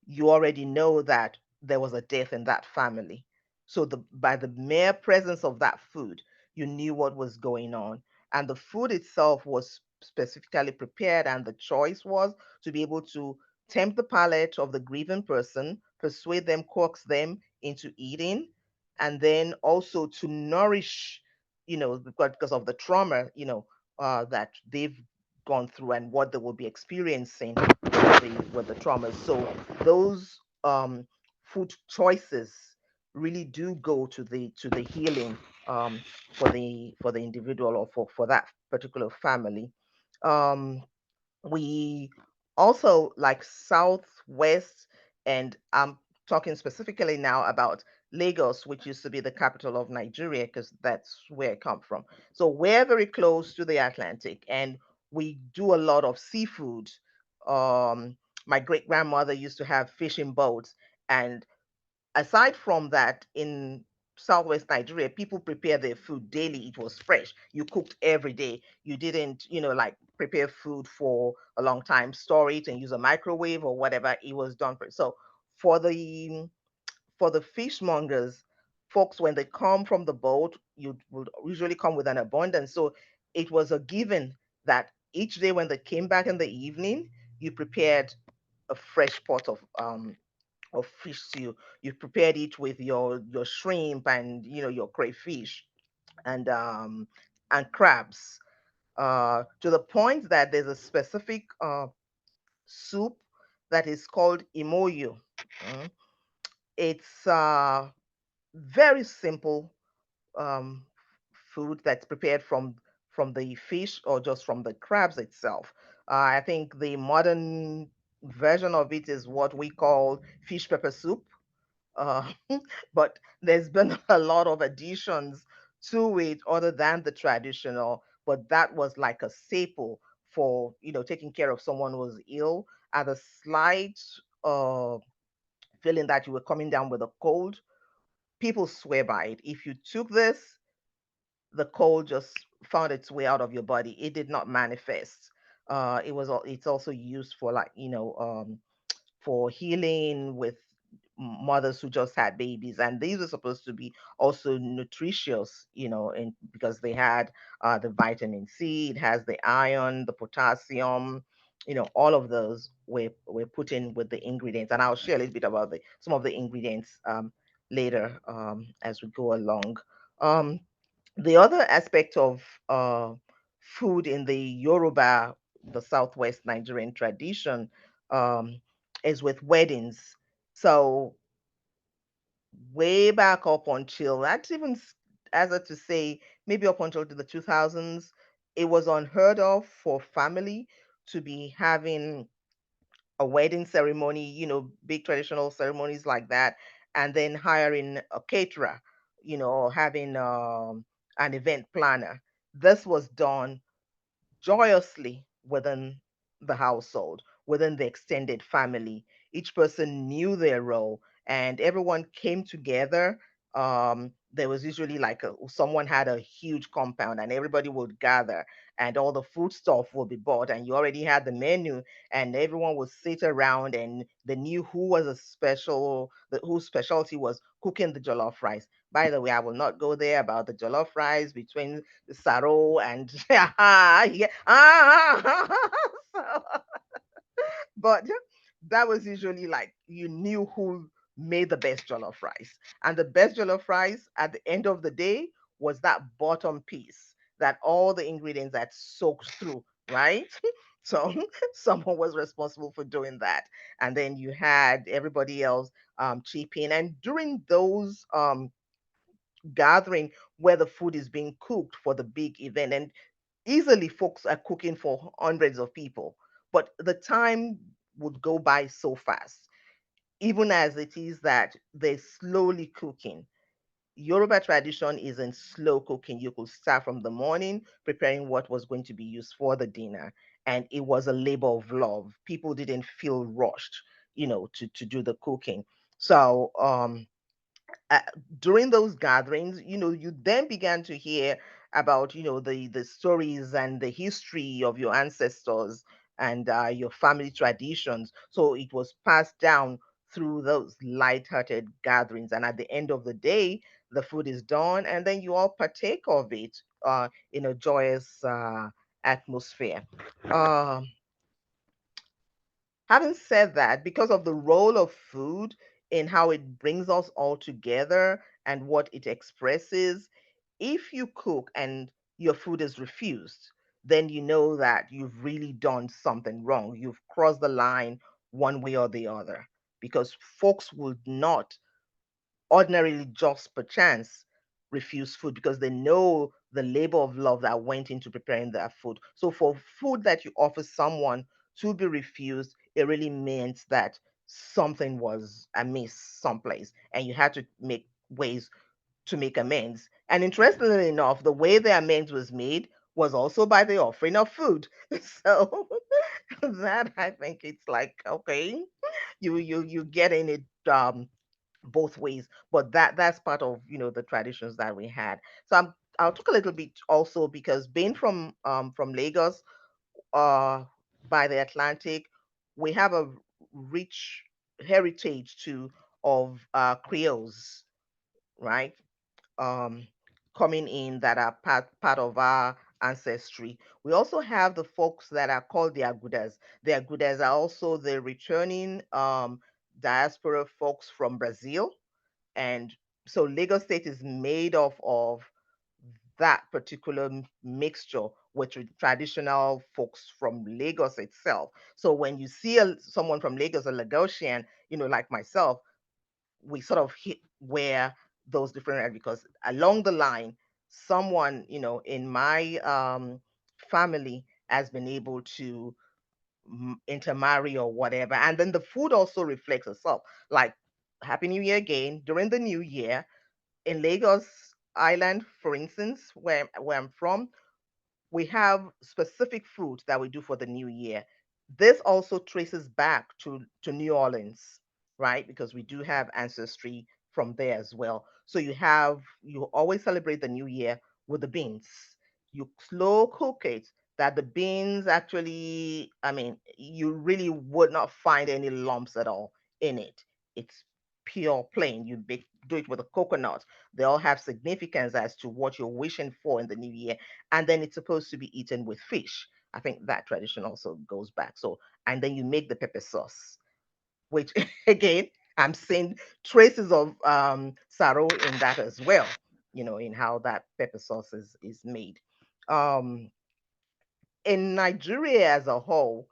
you already know that there was a death in that family. So by the mere presence of that food, you knew what was going on. And the food itself was specifically prepared, and the choice was to be able to tempt the palate of the grieving person, persuade them, coax them into eating, and then also to nourish, because of the trauma, that they've gone through and what they will be experiencing with the traumas. So those food choices really do go to the healing, for the individual, or for that particular family. Um, We also like Southwest, and I'm talking specifically now about Lagos, which used to be the capital of Nigeria, because that's where I come from. So we're very close to the Atlantic, and we do a lot of seafood. My great grandmother used to have fishing boats, and aside from that, in Southwest Nigeria, people prepare their food daily. It was fresh. You cooked every day. You didn't, like prepare food for a long time, store it and use a microwave or whatever. It was done for. So for the for the fishmongers, folks, when they come from the boat, you would usually come with an abundance. So it was a given that each day when they came back in the evening, you prepared a fresh pot of fish stew. You prepared it with your shrimp and your crayfish and crabs. To the point that there's a specific soup that is called imoyo. Mm. It's very simple um, food that's prepared from the fish or just from the crabs itself. I think the modern version of it is what we call fish pepper soup. uh, but there's been a lot of additions to it other than the traditional. But that was like a staple for taking care of someone who was ill, at a slight uh, feeling that you were coming down with a cold. People swear by it. If you took this, the cold just found its way out of your body. It did not manifest. It's also used for, like, for healing with mothers who just had babies, and these are supposed to be also nutritious, and because they had the vitamin C, it has the iron, the potassium, all of those were put in with the ingredients. And I'll share a little bit about some of the ingredients later, as we go along. um, the other aspect of food in the Yoruba, the Southwest Nigerian tradition, um, is with weddings. So way back up until that's even as a to say maybe up until the 2000s, it was unheard of for family to be having a wedding ceremony, big traditional ceremonies like that, and then hiring a caterer, or having an event planner. This was done joyously within the household, within the extended family. Each person knew their role and everyone came together. There was usually like someone had a huge compound and everybody would gather and all the food stuff will be bought and you already had the menu and everyone would sit around and they knew who was whose specialty was cooking the jollof rice. By the way, I will not go there about the jollof rice between Saro and yeah, so, but that was usually like you knew who made the best jollof rice, and the best jollof rice at the end of the day was that bottom piece that all the ingredients that soaked through, right? So someone was responsible for doing that, and then you had everybody else chip in. And during those gathering where the food is being cooked for the big event, and easily folks are cooking for hundreds of people, but the time would go by so fast, even as it is that they're slowly cooking. Yoruba tradition is in slow cooking. You could start from the morning preparing what was going to be used for the dinner, and it was a labor of love. People didn't feel rushed, to do the cooking. So uh, during those gatherings, you then began to hear about, the stories and the history of your ancestors and your family traditions. So it was passed down through those light-hearted gatherings. And at the end of the day, the food is done, and then you all partake of it in a joyous atmosphere. Um, Having said that, because of the role of food in how it brings us all together and what it expresses, if you cook and your food is refused, then you know that you've really done something wrong. You've crossed the line one way or the other, because folks would not ordinarily just perchance refuse food because they know the labor of love that went into preparing their food. So for food that you offer someone to be refused, it really meant that something was amiss someplace and you had to make ways to make amends. And interestingly enough, the way the amends was made was also by the offering of food. So that I think it's like, okay, you getting it both ways, but that's part of the traditions that we had. So I'll talk a little bit also because being from Lagos, uh by the Atlantic, we have a rich heritage too of Creoles, right? um, Coming in that are part of our ancestry. We also have the folks that are called the Agudas. The Agudas are also the returning diaspora folks from Brazil. And so Lagos State is made of that particular mixture with traditional folks from Lagos itself. So when you see someone from Lagos, a Lagosian, like myself, we sort of hit where those different areas, because along the line, someone in my family has been able to intermarry or whatever, and then the food also reflects itself. Like Happy New Year again during the New Year in Lagos Island, for instance, where I'm from, we have specific food that we do for the new year. This also traces back to New Orleans, right? Because we do have ancestry from there as well. So you always celebrate the new year with the beans. You slow cook it that the beans actually, I mean, you really would not find any lumps at all in it. It's pure plain. Do it with a coconut. They all have significance as to what you're wishing for in the new year, and then it's supposed to be eaten with fish. I think that tradition also goes back. So, and then you make the pepper sauce, which again, I'm seeing traces of Saro in that as well, in how that pepper sauce is made. Um, in Nigeria as a whole,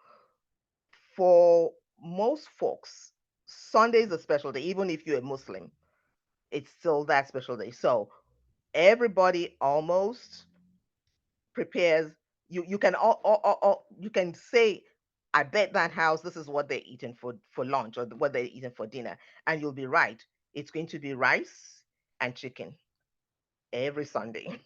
for most folks, Sunday is a special day, even if you're a Muslim, it's still that special day. So everybody almost prepares. You can all you can say, I bet that house this is what they're eating for lunch or what they're eating for dinner, and you'll be right. It's going to be rice and chicken every Sunday.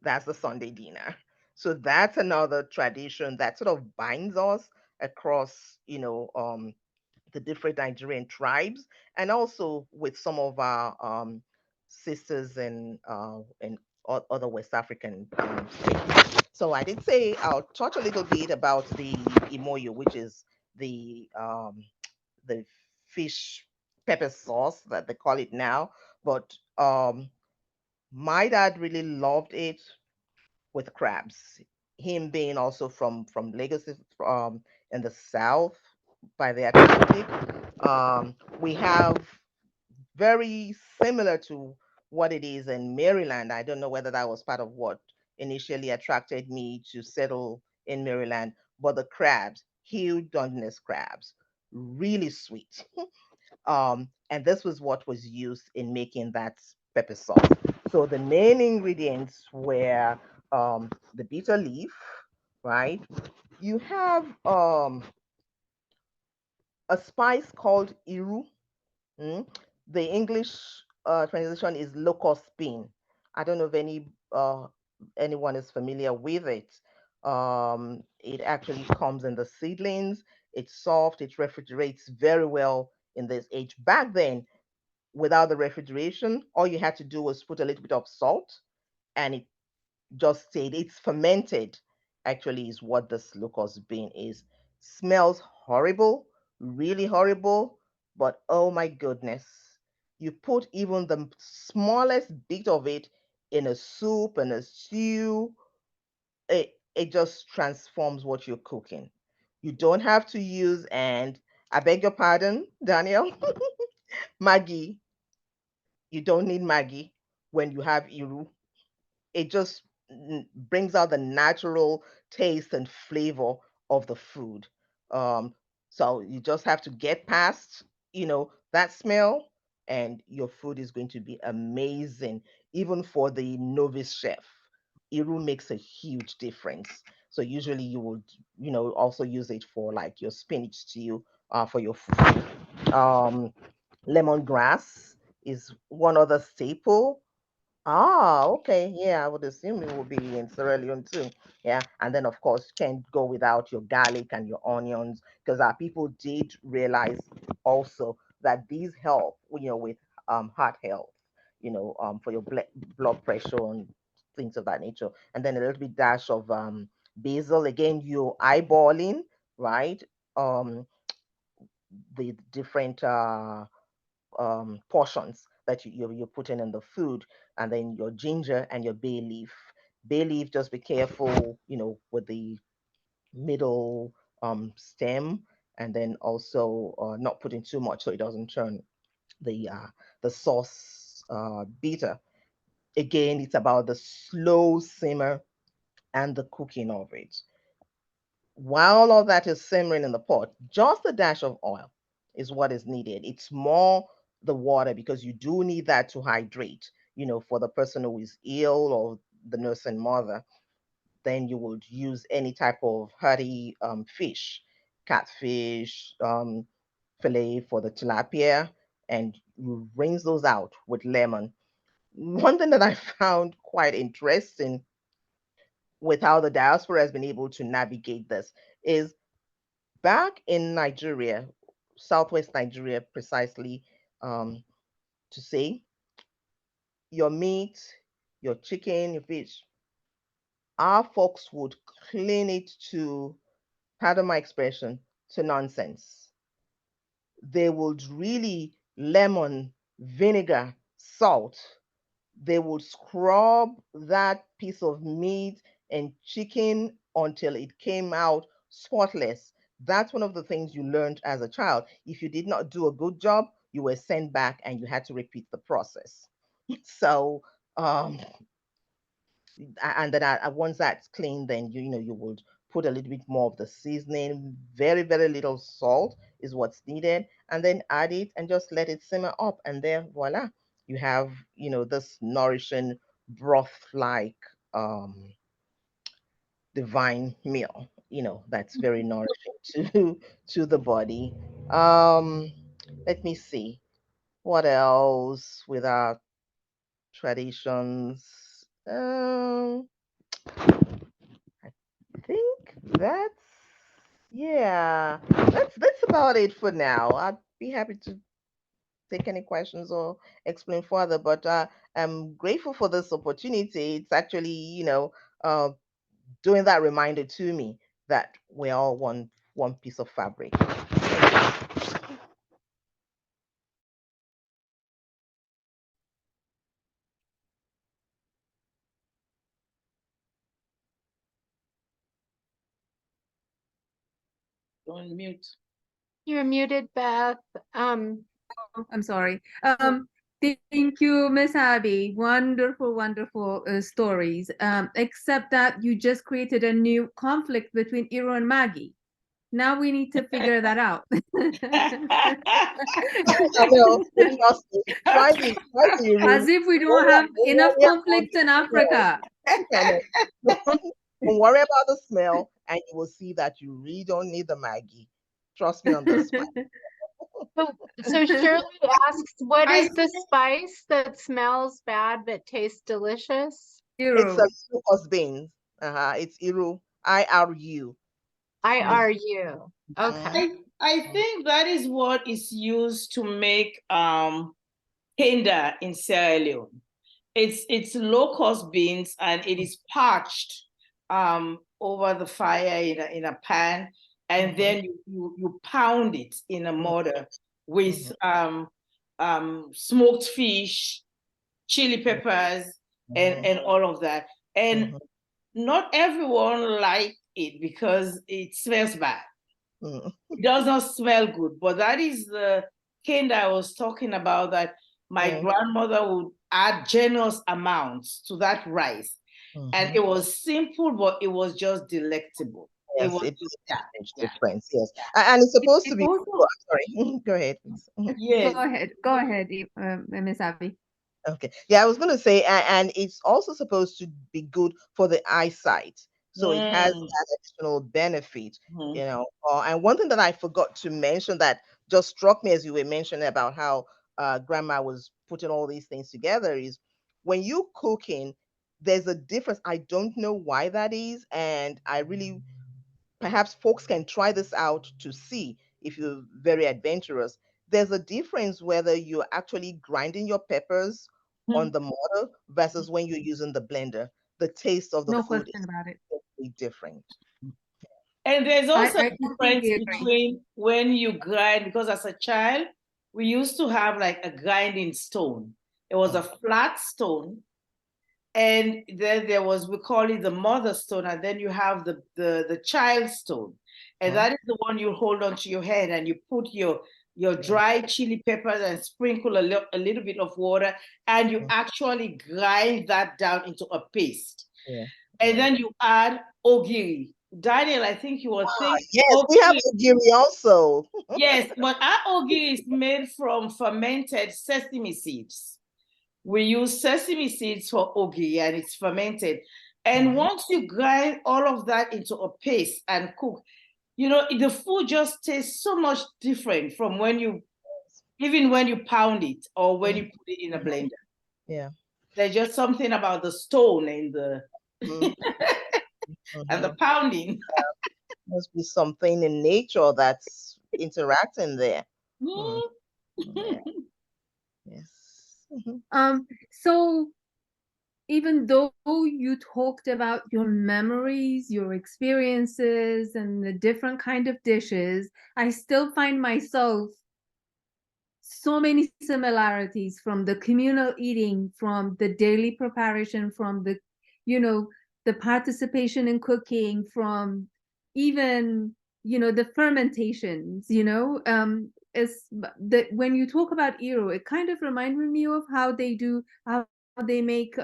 That's the Sunday dinner. So that's another tradition that sort of binds us across, the different Nigerian tribes, and also with some of our sisters and other West African states. So I did say I'll touch a little bit about the imoyo, which is the fish pepper sauce that they call it now. But my dad really loved it with crabs. Him being also from Lagos, in the south by the Atlantic. We have very similar to what it is in Maryland. I don't know whether that was part of what initially attracted me to settle in Maryland, but the crabs, huge Dungeness crabs, really sweet. And this was what was used in making that pepper sauce. So the main ingredients were the bitter leaf, right? You have a spice called iru. Mm. The English translation is locust bean. I don't know if anyone is familiar with it. It actually comes in the seedlings. It's soft. It refrigerates very well in this age. Back then, without the refrigeration, all you had to do was put a little bit of salt, and it just stayed. It's fermented, actually, is what this locust bean is. Smells horrible, really horrible, but oh my goodness. You put even the smallest bit of it in a soup and a stew, it just transforms what you're cooking. You don't have to use, and I beg your pardon, Daniel, Maggie. You don't need Maggie when you have Iru. It just brings out the natural taste and flavor of the food. Um, so you just have to get past, that smell, and your food is going to be amazing. even for the novice chef, Iru makes a huge difference. So usually you would, also use it for like your spinach stew, for your food. Lemongrass is one other staple. Ah, okay. Yeah, I would assume it would be in Sierra Leone too. Yeah, and then of course you can't go without your garlic and your onions, because our people did realize also that these help, with heart health, for your blood pressure and things of that nature. And then a little bit dash of basil. Again, you eyeballing, right? Um, the different portions that you're putting in the food, and then your ginger and your bay leaf. Bay leaf, just be careful, with the middle stem, and then also not putting too much so it doesn't turn the sauce bitter. Again, it's about the slow simmer and the cooking of it. While all that is simmering in the pot, just a dash of oil is what is needed. It's more the water, because you do need that to hydrate, for the person who is ill or the nursing mother. Then you would use any type of hearty fish, catfish, fillet for the tilapia, and you rinse those out with lemon. One thing that I found quite interesting with how the diaspora has been able to navigate this is, back in Nigeria, southwest Nigeria precisely, to say, your meat, your chicken, your fish, our folks would clean it to, pardon my expression, to nonsense. They would really lemon, vinegar, salt. They would scrub that piece of meat and chicken until it came out spotless. That's one of the things you learned as a child. If you did not do a good job, you were sent back and you had to repeat the process. So, um, and then once that's clean, then you would put a little bit more of the seasoning. Very, very little salt is what's needed, and then add it and just let it simmer up, and there, voila, you have this nourishing broth like divine meal, that's very nourishing to the body. um Let me see what else with our traditions. I think that's, yeah, that's about it for now. I'd be happy to take any questions or explain further, but I'm grateful for this opportunity. It's actually, uh, doing that reminder to me that we're all one piece of fabric. Don't mute. You're muted, Beth. I'm sorry. Thank you, Miss Abby. Wonderful, wonderful stories. Except that you just created a new conflict between Iro and Maggie. Now we need to figure that out. I know. Trust me. Try me. As if we don't have enough conflicts in Africa. Don't worry about the smell, and you will see that you really don't need the Maggie. Trust me on this one. So Shirley asks, what is the spice that smells bad but tastes delicious? It's Iru. a locust beans. It's Iru. IRU. IRU. Okay. I think that is what is used to make hinder in Sierra Leone. It's locust beans, and it is parched over the fire in a pan, and then you pound it in a mortar with smoked fish, chili peppers, and all of that. And not everyone like it because it smells bad. It does not smell good, but that is the cane that I was talking about, that my grandmother would add generous amounts to that rice. And it was simple, but it was just delectable. Yes, it was it just, makes difference. Yes, and it's supposed to be. Also, Oh, I'm sorry. Go ahead, please. yes. Go ahead, Miss Abby. Okay. Yeah, I was going to say, and it's also supposed to be good for the eyesight. So it has Mm. that additional benefit, Mhm. And one thing that I forgot to mention that just struck me as you were mentioning about how grandma was putting all these things together is when you cooking, there's a difference. I don't know why that is, and I really perhaps folks can try this out to see if you're very adventurous. There's a difference whether you're actually grinding your peppers on the mortar versus when you're using the blender. The taste of the No food question is about it. totally different. And there's also I a difference completely agree. between when you grind, because as a child, we used to have like a grinding stone. It was a flat stone, and then there was, we call it the mother stone, and then you have the child stone. And that is the one you hold onto your hand and you put your dried chili peppers and sprinkle a little bit of water, and you actually grind that down into a paste. Yeah. And then you add ogiri. Daniel, I think you were thinking Yes, we have ogiri. ogiri also. Yes, but our ogiri is made from fermented sesame seeds. We use sesame seeds for ogiri and it's fermented. And once you grind all of that into a paste and cook, the food just tastes so much different from even when you pound it or when you put it in a blender. Yeah. There's just something about the stone and Mhm. and the Mhm. pounding. Must be something in nature that's interacting there. Hmm. Mm. Yeah. Yes. Mhm. So even though you talked about your memories, your experiences, and the different kind of dishes, I still find myself so many similarities from the communal eating, from the daily preparation, from the participation in cooking, from even, the fermentations, is that when you talk about Iro, it kind of reminded me of how they make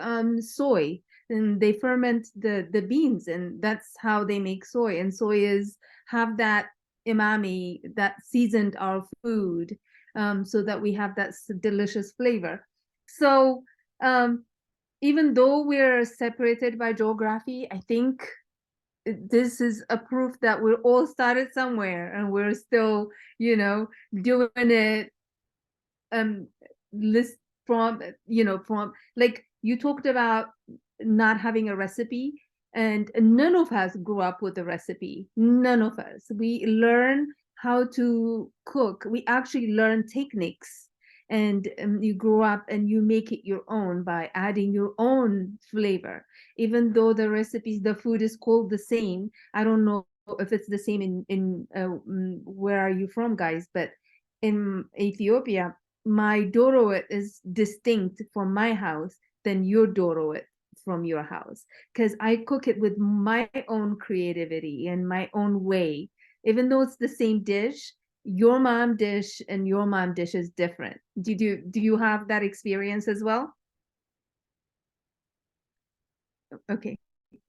soy, and they ferment the beans, and that's how they make soy. And soy is have that umami that seasoned our food, so that we have that delicious flavor. So even though we're separated by geography, I think this is a proof that we're all started somewhere and we're still, doing it list from like you talked about not having a recipe, and none of us grew up with a recipe. None of us. We learn how to cook. We actually learn techniques, and you grow up and you make it your own by adding your own flavor. Even though the food is called the same. I don't know if it's the same in where are you from, guys, but in Ethiopia, my dorowet is distinct from my house than your dorowet from your house, because I cook it with my own creativity and my own way. Even though it's the same dish, your mom dish and your mom dish is different. Do you have that experience as well? Okay,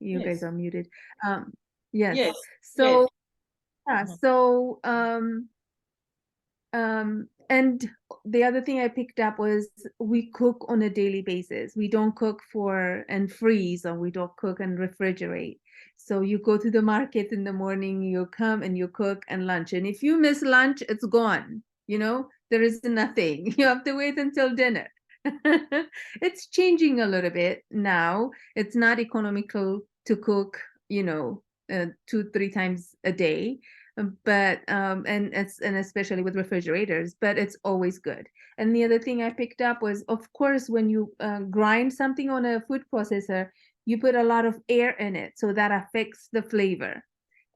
you guys Yes. are muted. Yes. Yes. Yes. So yeah, so and the other thing I picked up was we cook on a daily basis. We don't cook and freeze, or we don't cook and refrigerate. So you go to the market in the morning, you come and you cook and lunch. And if you miss lunch, it's gone. There is nothing. You have to wait until dinner. It's changing a little bit now. It's not economical to cook, 2-3 times a day, but and especially with refrigerators, but it's always good. And the other thing I picked up was, of course, when you grind something on a food processor, you put a lot of air in it, so that affects the flavor.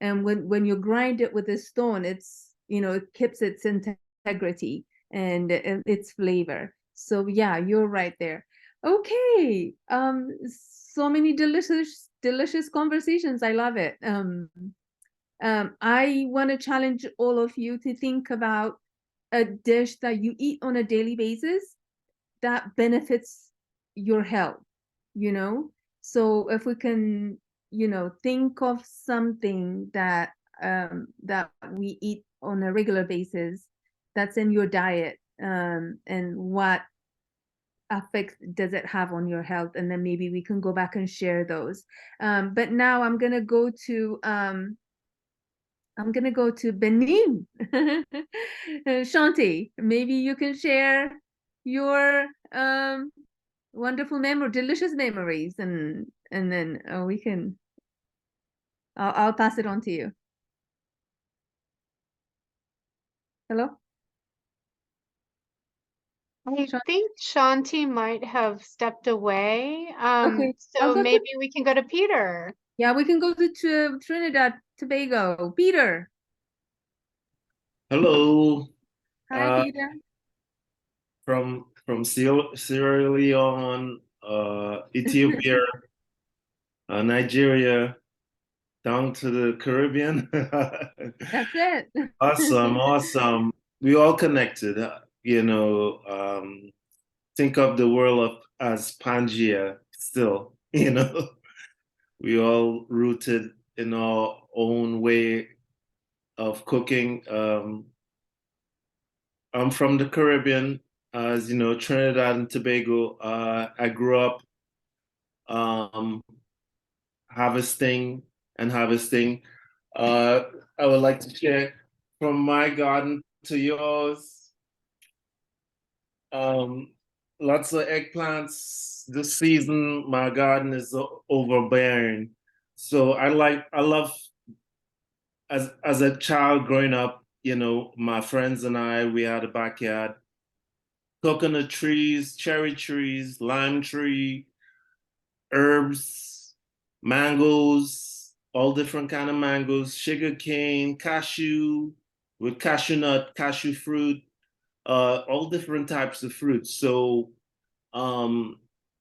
And when you grind it with a stone, it keeps its integrity and its flavor. So yeah, you're right there. Okay, so many delicious conversations. I love it. I want to challenge all of you to think about a dish that you eat on a daily basis that benefits your health, you know? So if we can, think of something that we eat on a regular basis that's in your diet, and what effect does it have on your health? And then maybe we can go back and share those. But now I'm gonna go to Benin. Shanti, maybe you can share your wonderful delicious memories, and then we can. I'll pass it on to you. Hello. I think Shanti might have stepped away. Okay, I'll So go to, maybe we can go to Peter. yeah, we can go to Trinidad, Tobago. Peter. Hello, Hi, Peter. from Sierra Leone, Ethiopia, Nigeria, down to the Caribbean. That's it. Awesome. We all connected. Think of the world as Pangea still. We all rooted in our own way of cooking. I'm from the Caribbean, as you know, Trinidad and Tobago. I grew up harvesting and harvesting. I would like to share from my garden to yours. Lots of eggplants. This season, my garden is overbearing. So I love, as a child growing up, my friends and we had a backyard, coconut trees, cherry trees, lime tree, herbs, mangoes, all different kind of mangoes, sugar cane, cashew, with cashew nut, cashew fruit, all different types of fruits. So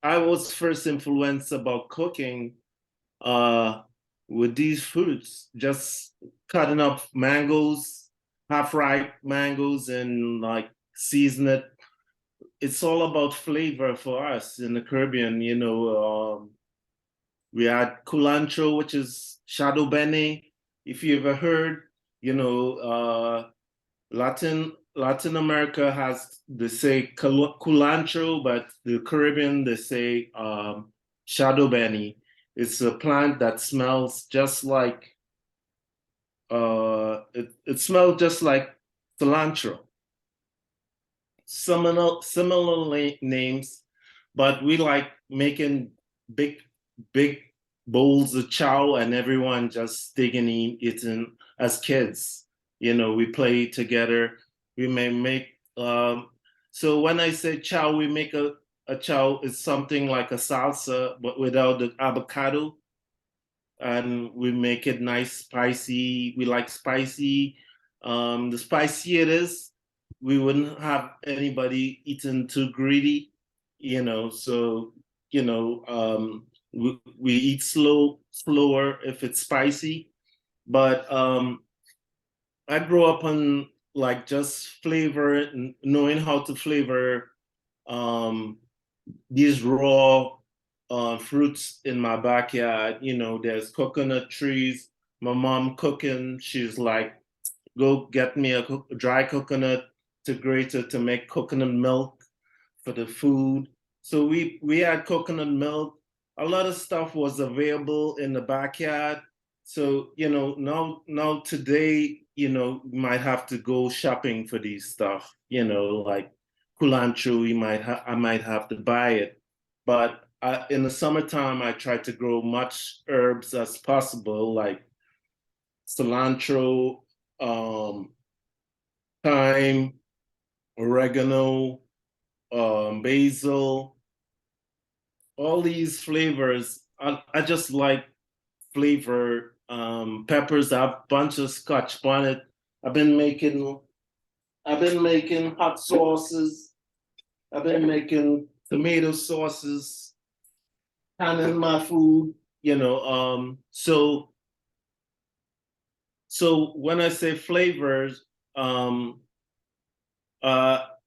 I was first influenced about cooking with these fruits, just cutting up mangoes, half-ripe mangoes, and like season it. It's all about flavor for us in the Caribbean. We had culantro, which is shadow bene. If you ever heard, Latin America they say culantro, but the Caribbean, they say shadow bene. It's a plant that smells just like, it smells just like cilantro. Similar names, but we like making big bowls of chow and everyone just digging in eating as kids. We play together. We may make so when I say chow, we make a chow is something like a salsa, but without the avocado. And we make it nice, spicy. We like spicy. The spicier it is, we wouldn't have anybody eating too greedy, so we eat slower if it's spicy. But I grew up on like just flavor and knowing how to flavor these raw fruits in my backyard. There's coconut trees. My mom cooking, she's like, go get me a dry coconut to grate it to make coconut milk for the food. So we had coconut milk. A lot of stuff was available in the backyard. So now today, you might have to go shopping for these stuff. Like culantro, I might have to buy it. But in the summertime, I try to grow much herbs as possible, like cilantro, thyme, oregano, basil, all these flavors. I just like flavor. Peppers. I have a bunch of Scotch bonnet. I've been making hot sauces. I've been making tomato sauces, canning my food. So when I say flavors, I've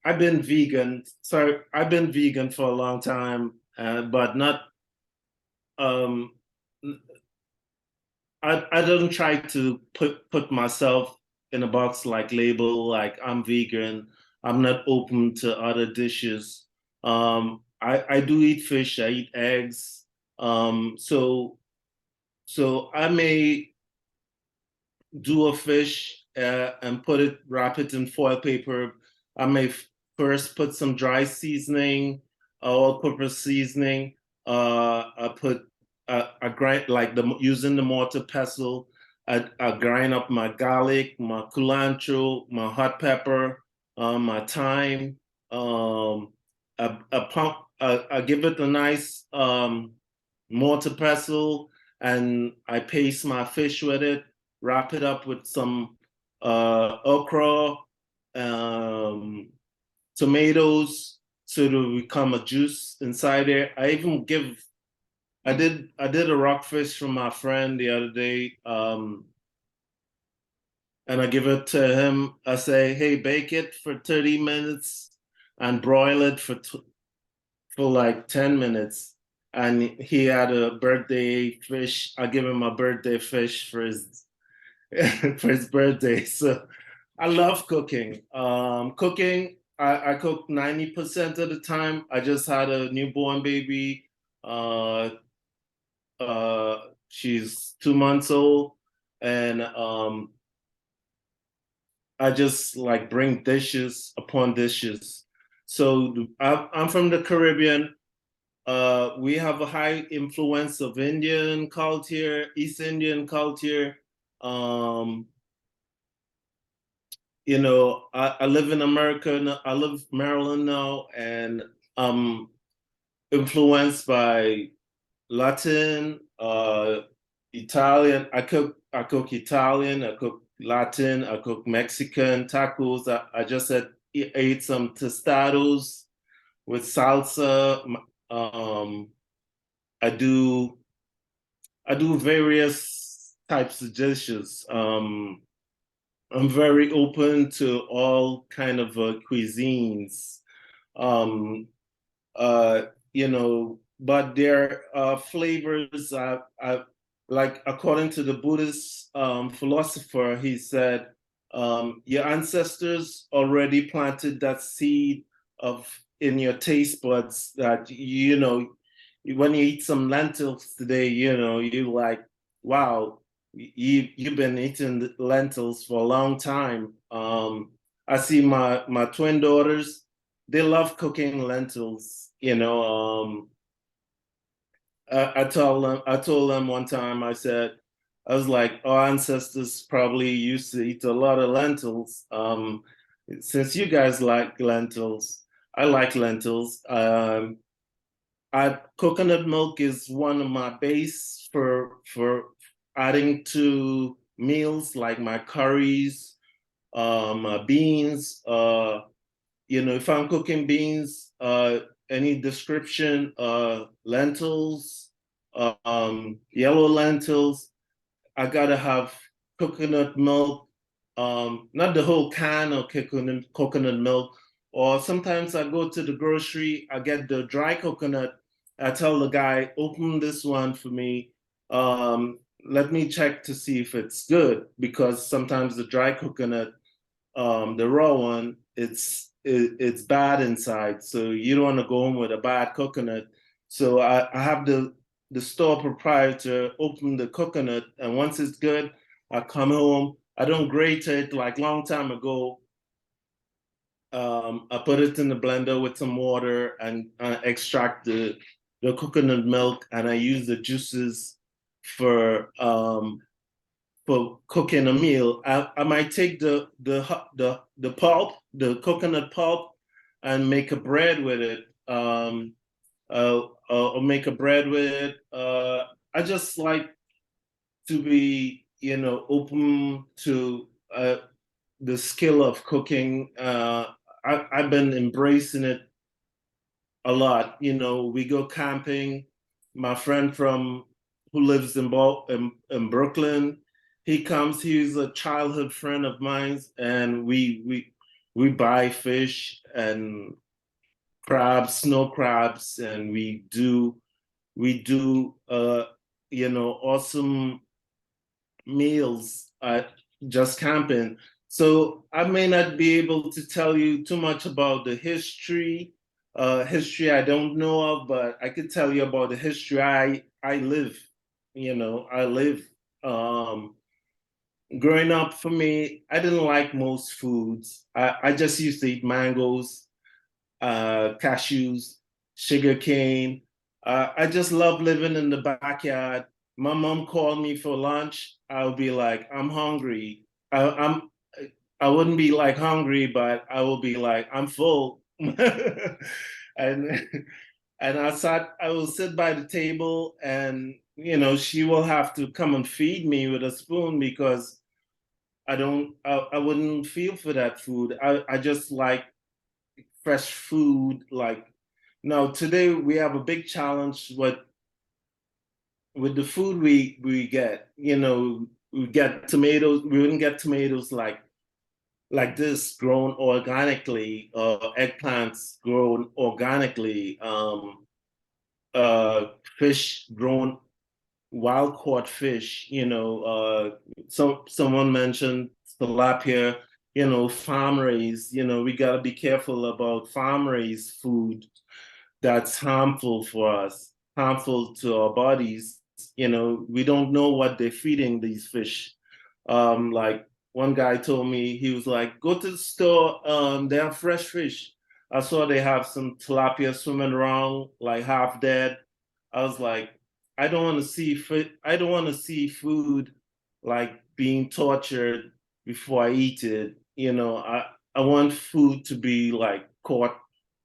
been vegan. So I've been vegan for a long time, but not. I don't try to put myself in a box like label like I'm vegan. I'm not open to other dishes. I do eat fish. I eat eggs. So I may do a fish and wrap it in foil paper. I may first put some dry seasoning, all-purpose seasoning. I grind using the mortar pestle. I grind up my garlic, my culantro, my hot pepper, my thyme. I give it a nice mortar pestle, and I paste my fish with it. Wrap it up with some okra, tomatoes, so it'll become a juice inside there. I did a rockfish from my friend the other day, and I give it to him. I say, hey, bake it for 30 minutes and broil it for like 10 minutes. And he had a birthday fish. I give him a birthday fish for his for his birthday. So I love cooking. I cook 90% of the time. I just had a newborn baby. She's 2 months old, and I just like bring dishes upon dishes. So I'm from the Caribbean. We have a high influence of Indian culture, East Indian culture. I live in America. I live in Maryland now, and I'm influenced by Latin, Italian. I cook Italian. I cook Latin. I cook Mexican tacos. I just ate some tostados with salsa. I do various types of dishes. I'm very open to all kind of cuisines. But there are flavors. Like according to the Buddhist philosopher, he said, your ancestors already planted that seed in your taste buds that, when you eat some lentils today, you're like, wow, you've been eating lentils for a long time. I see my twin daughters, they love cooking lentils. I told them one time, I was like, our ancestors probably used to eat a lot of lentils. Since you guys like lentils, I like lentils. Coconut milk is one of my base for adding to meals, like my curries, my beans. If I'm cooking beans, any description, lentils, yellow lentils, I gotta have coconut milk, not the whole can of coconut milk. Or sometimes I go to the grocery, I get the dry coconut. I tell the guy, open this one for me. Let me check to see if it's good, because sometimes the dry coconut, the raw one, it's bad inside. So you don't want to go home with a bad coconut. So I have the store proprietor open the coconut, and once it's good, I come home. I don't grate it like long time ago. I put it in the blender with some water and extract the coconut milk, and I use the juices for cooking a meal. I might take the pulp, the coconut pulp, and make a bread with it. Or make a bread with it. I just like to be, open to the skill of cooking. I've been embracing it a lot. We go camping. My friend who lives in Brooklyn, he comes. He's a childhood friend of mine, and we buy fish and crabs, snow crabs, and we do awesome meals at just camping. So I may not be able to tell you too much about the history history I don't know of, but I could tell you about the history I live. I live. Growing up, for me, I didn't like most foods. I just used to eat mangoes, cashews, sugar cane. I just love living in the backyard. My mom called me for lunch. I'll be like, I'm hungry. I wouldn't be like hungry, but I will be like, I'm full. and and I will sit by the table, and she will have to come and feed me with a spoon because I wouldn't feel for that food. I just like fresh food. Like now today we have a big challenge with the food we get. We get tomatoes. We wouldn't get tomatoes like this grown organically, eggplants grown organically, fish grown wild caught fish. Someone mentioned tilapia. Farm raised. We got to be careful about farm raised food that's harmful for us, harmful to our bodies. We don't know what they're feeding these fish. Like one guy told me, he was like, go to the store, they have fresh fish. I saw they have some tilapia swimming around, like half dead. I was like, I don't want to see food like being tortured before I eat it. I want food to be like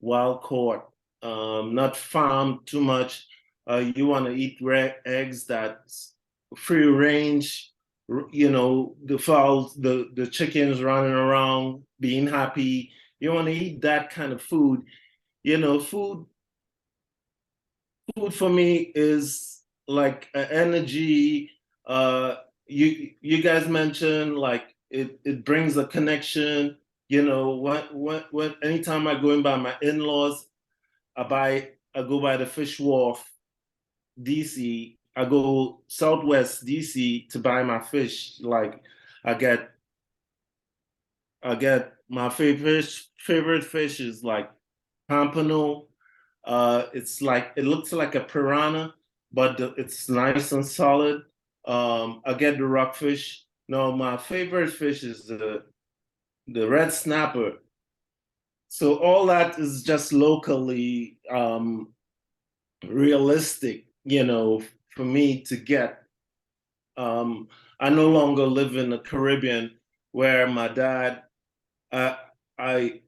wild caught, not farmed too much. You want to eat eggs that's free range, the fowls, the chickens running around, being happy. You want to eat that kind of food. Food for me is like energy. You guys mentioned like it brings a connection. When anytime I go in by my in-laws, I go by the Fish Wharf, DC. I go Southwest DC to buy my fish. Like I get my favorite fish is like pompano. It looks like a piranha, but it's nice and solid. I get the rockfish. No, my favorite fish is the red snapper. So all that is just locally realistic, for me to get. I no longer live in the Caribbean where my dad, I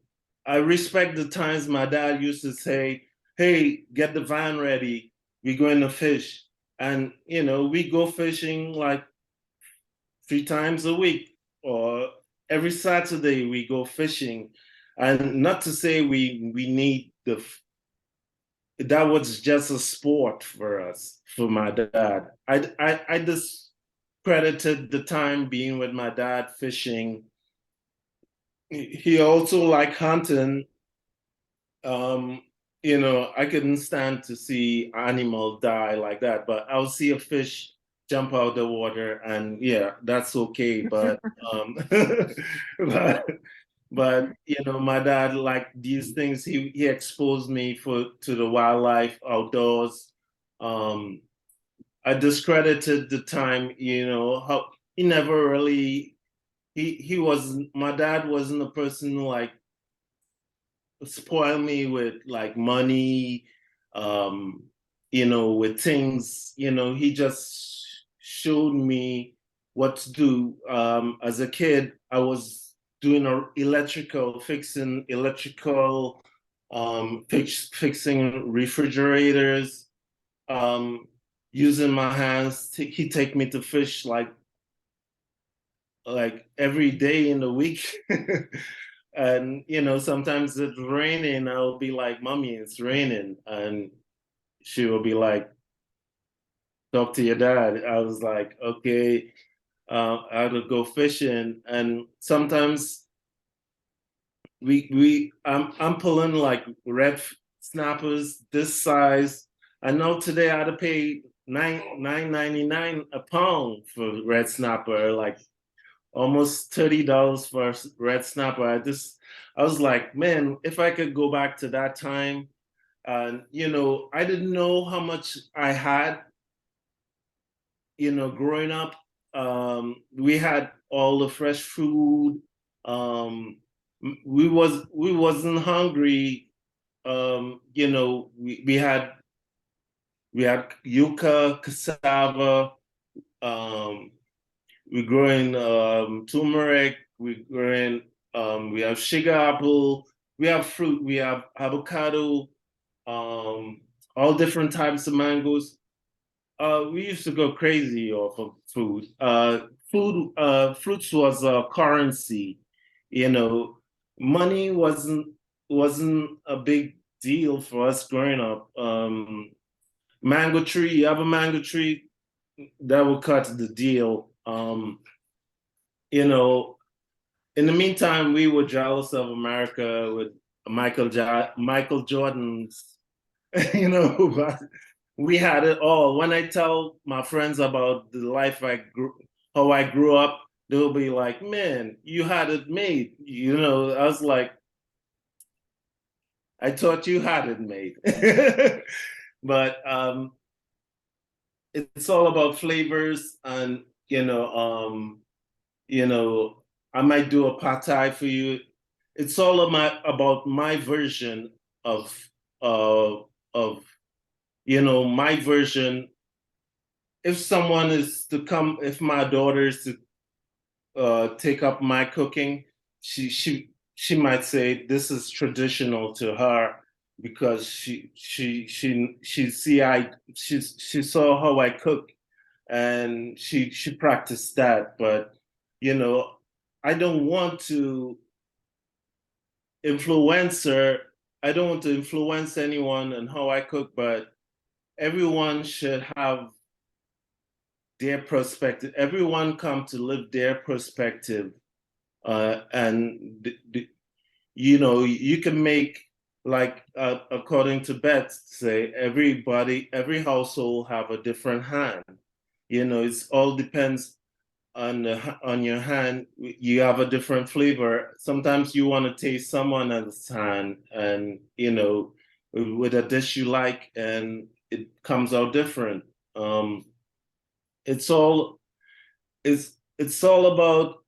respect the times my dad used to say, hey, get the van ready, we're going to fish. And, we go fishing like 3 times a week, or every Saturday we go fishing. And not to say we need that was just a sport for us, for my dad. I discredited the time being with my dad fishing. He also liked hunting. I couldn't stand to see animal die like that, but I'll see a fish jump out the water, and yeah, that's okay. But but my dad liked these things. He exposed me to the wildlife outdoors. I discredited the time, how he never really my dad wasn't a person who like spoil me with like money, with things. He just showed me what to do. As a kid, I was doing fixing electrical, fixing refrigerators, using my hands. He take me to fish like every day in the week. And sometimes it's raining, I'll be like, mommy, it's raining, and she will be like, talk to your dad. I was like, okay. I would go fishing, and sometimes I'm pulling like red snappers this size. I know today I had to pay $9.99 a pound for red snapper. Like almost $30 for a red snapper. I was like, man, if I could go back to that time, you know, I didn't know how much I had, you know, growing up. We had all the fresh food. We wasn't hungry. You know, we had yuca, cassava. We growing turmeric. We growing. We have sugar apple. We have fruit. We have avocado. All different types of mangoes. We used to go crazy off of food. Fruits was a currency. You know, money wasn't a big deal for us growing up. Mango tree, you have a mango tree, that will cut the deal. You know, in the meantime, we were jealous of America with Michael Jordan's, you know, but we had it all. When I tell my friends about the life how I grew up, they'll be like, man, you had it made. You know, I was like, I thought you had it made. But it's all about flavors, and you know, I might do a pad thai for you. It's all about my version of you know, my version. If someone is to come, if my daughter is to take up my cooking, she might say this is traditional to her because she saw how I cook, and she practiced that. But you know, I don't want to influence her. I don't want to influence anyone on how I cook, but everyone should have their perspective. Everyone come to live their perspective, and you know, you can make, like according to Beth say, every household have a different hand. You know, it's all depends on your hand. You have a different flavor. Sometimes you want to taste someone else's hand, and you know, with a dish you like, and it comes out different. It's all it's all about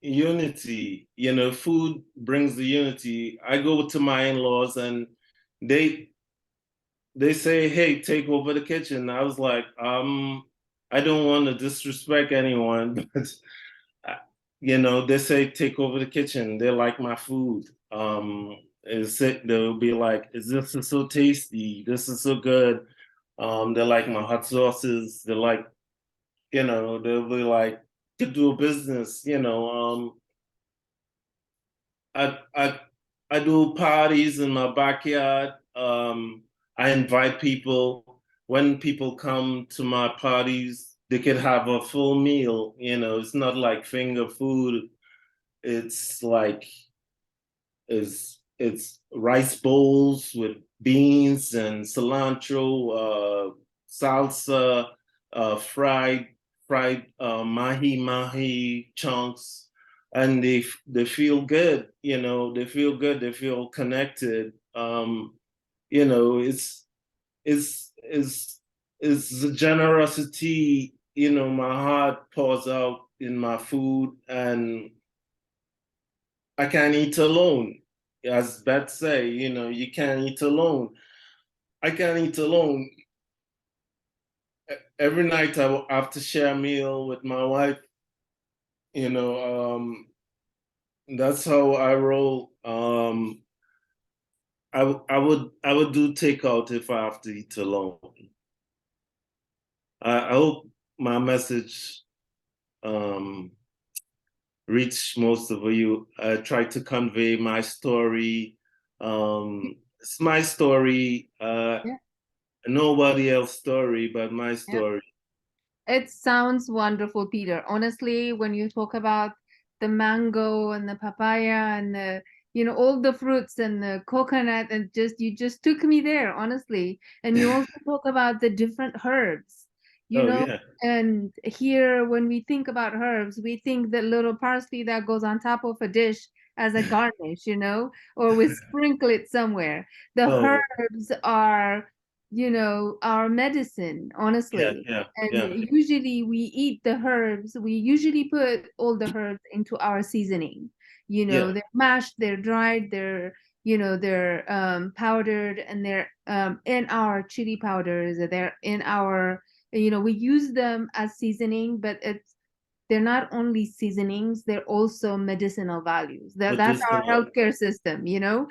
unity. You know, food brings the unity. I go to my in-laws and they say, hey, take over the kitchen. I was like, I don't want to disrespect anyone, but you know, they say take over the kitchen. They like my food. They'll be like, this is so tasty, this is so good. They like my hot sauces. They like, you know, they'll be like, to do a business, you know. I do parties in my backyard. I invite people. When people come to my parties, they could have a full meal. You know, it's not like finger food. It's like it's rice bowls with beans and cilantro, salsa, fried mahi chunks, and they feel good. You know, they feel good. They feel connected. You know, it's the generosity. You know, my heart pours out in my food, and I can't eat alone. As Beth say, you know, you can't eat alone. I can't eat alone. Every night I have to share a meal with my wife. You know, that's how I roll. I would do takeout if I have to eat alone. I hope my message reach most of you. I try to convey my story. It's my story. Nobody else's story, but my story. It sounds wonderful, Peter. Honestly, when you talk about the mango and the papaya and the, you know, all the fruits and the coconut, and you just took me there, honestly. And you also talk about the different herbs. you Oh, know. yeah. And here, when we think about herbs, we think that little parsley that goes on top of a dish as a garnish, you know, or we sprinkle it somewhere. The Oh, herbs are, you know, our medicine, yeah, honestly. yeah, And yeah. usually we eat the herbs, we usually put all the herbs into our seasoning. You know, Yeah. they're mashed, they're dried, they're, you know, they're powdered, and they're in our chili powders, they're in our, you know, we use them as seasoning, but they're not only seasonings, they're also medicinal values. That's our Medicinal. healthcare system, you know.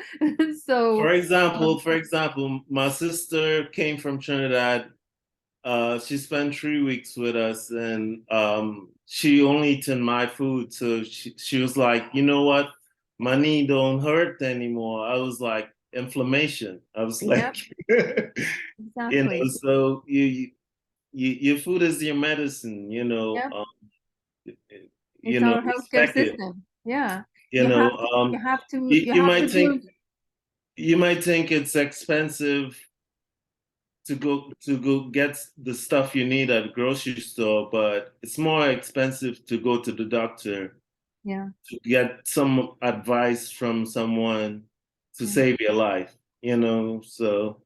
So For example, my sister came from Trinidad. She spent 3 weeks with us, and she only eaten my food. So she was like, you know what, my knee don't hurt anymore. I was like, inflammation. I was like, you know, exactly. so your food is your medicine. You know, Yep. It's our healthcare respect it. system. Yeah. You know, you You might do. think it's expensive to go get the stuff you need at the grocery store, but it's more expensive to go to the doctor Yeah. to get some advice from someone to Yeah. save your life, you know. So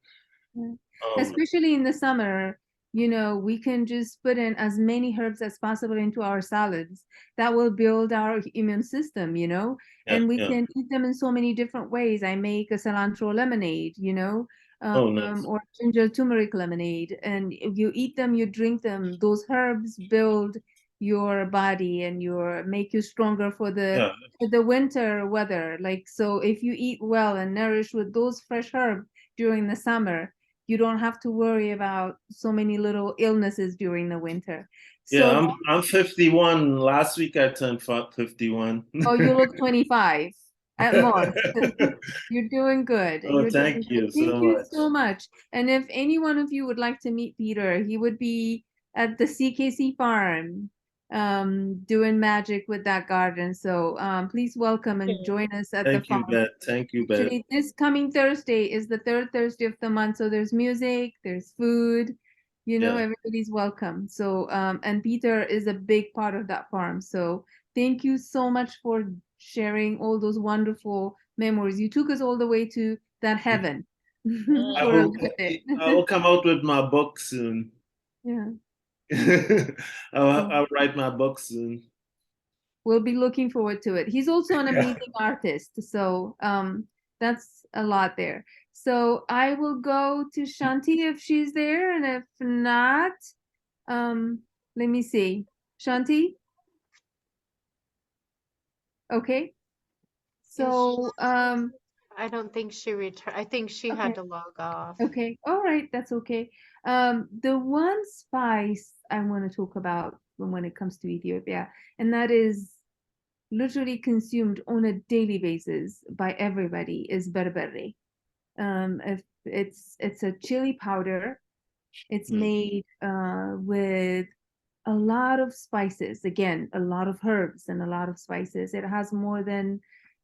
Yeah. Especially in the summer, you know, we can just put in as many herbs as possible into our salads. That will build our immune system, you know, yeah, and we yeah. can eat them in so many different ways. I make a cilantro lemonade, you know, Oh, nice. or ginger turmeric lemonade, and if you eat them, you drink them. Those herbs build your body and make you stronger for Yeah, the winter weather. Like, so if you eat well and nourish with those fresh herbs during the summer, you don't have to worry about so many little illnesses during the winter. yeah. So, I'm 51. Last week I turned 51. oh, you look 25 at most. You're doing good. Oh, You're doing thank good. you Thank so you much. so much. And if any one of you would like to meet Peter, he would be at the CKC farm doing magic with that garden. So please welcome and join us at the Thank you, farm. Beth. Thank you, Beth. Actually, this coming Thursday is the third Thursday of the month. So there's music, there's food, you know, Yeah. everybody's welcome. So, and Peter is a big part of that farm. So thank you so much for sharing all those wonderful memories. You took us all the way to that heaven I for a will, little bit. I will come out with my book soon. Yeah. I'll write my book soon. We'll be looking forward to it. He's also an amazing artist, so that's a lot there. So I will go to Shanti if she's there, and if not, let me see. Shanti? Okay. So I don't think she returned. I think she okay. had to log off. Okay. All right, that's okay. The one spice I want to talk about when it comes to Ethiopia, and that is literally consumed on a daily basis by everybody, is berbere. If it's a chili powder. It's made with a lot of spices. Again, a lot of herbs and a lot of spices. It has more than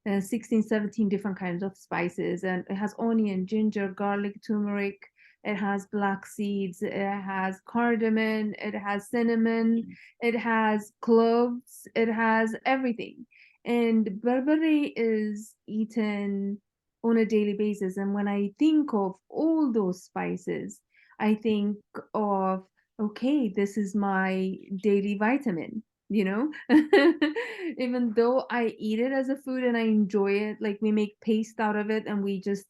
16, 17 different kinds of spices, and it has onion, ginger, garlic, turmeric. It has black seeds. It has cardamom. It has cinnamon. It has cloves. It has everything. And berbere is eaten on a daily basis. And when I think of all those spices, I think of, okay, this is my daily vitamin, you know? Even though I eat it as a food and I enjoy it, like we make paste out of it and we just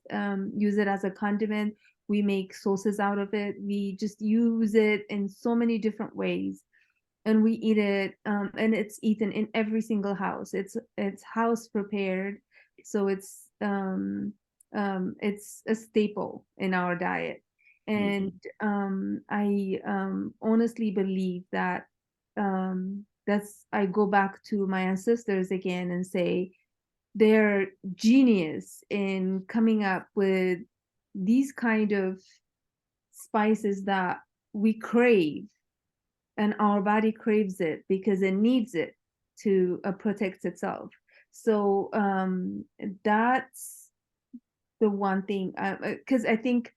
use it as a condiment. We make sauces out of it. We just use it in so many different ways. And we eat it, and it's eaten in every single house. It's house prepared, so it's a staple in our diet. And I honestly believe that I go back to my ancestors again and say they're genius in coming up with these kind of spices that we crave, and our body craves it because it needs it to protect itself. So that's the one thing, because I think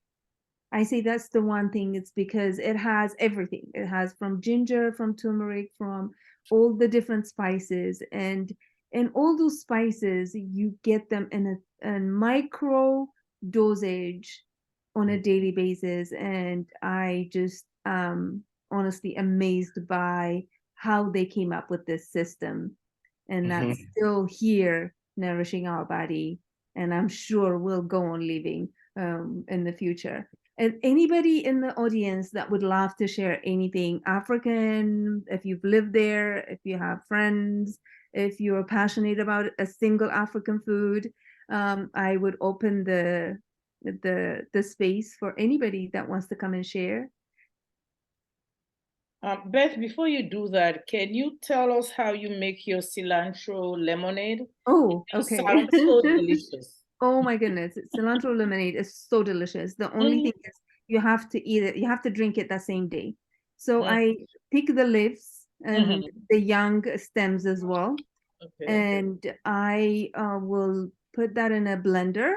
I say that's the one thing. It's because it has everything. It has from ginger, from turmeric, from all the different spices, and all those spices you get them in a micro dosage on a daily basis. And I just honestly amazed by how they came up with this system, and that's still here nourishing our body, and I'm sure will go on living in the future. And anybody in the audience that would love to share anything African, if you've lived there, if you have friends, if you're passionate about a single African food, I would open the space for anybody that wants to come and share. Beth, before you do that, can you tell us how you make your cilantro lemonade? Oh, It okay. sounds so delicious. Oh my goodness, cilantro lemonade is so delicious. The only thing is you have to eat it, you have to drink it that same day. So I pick the leaves and the young stems as well. Okay. And I will put that in a blender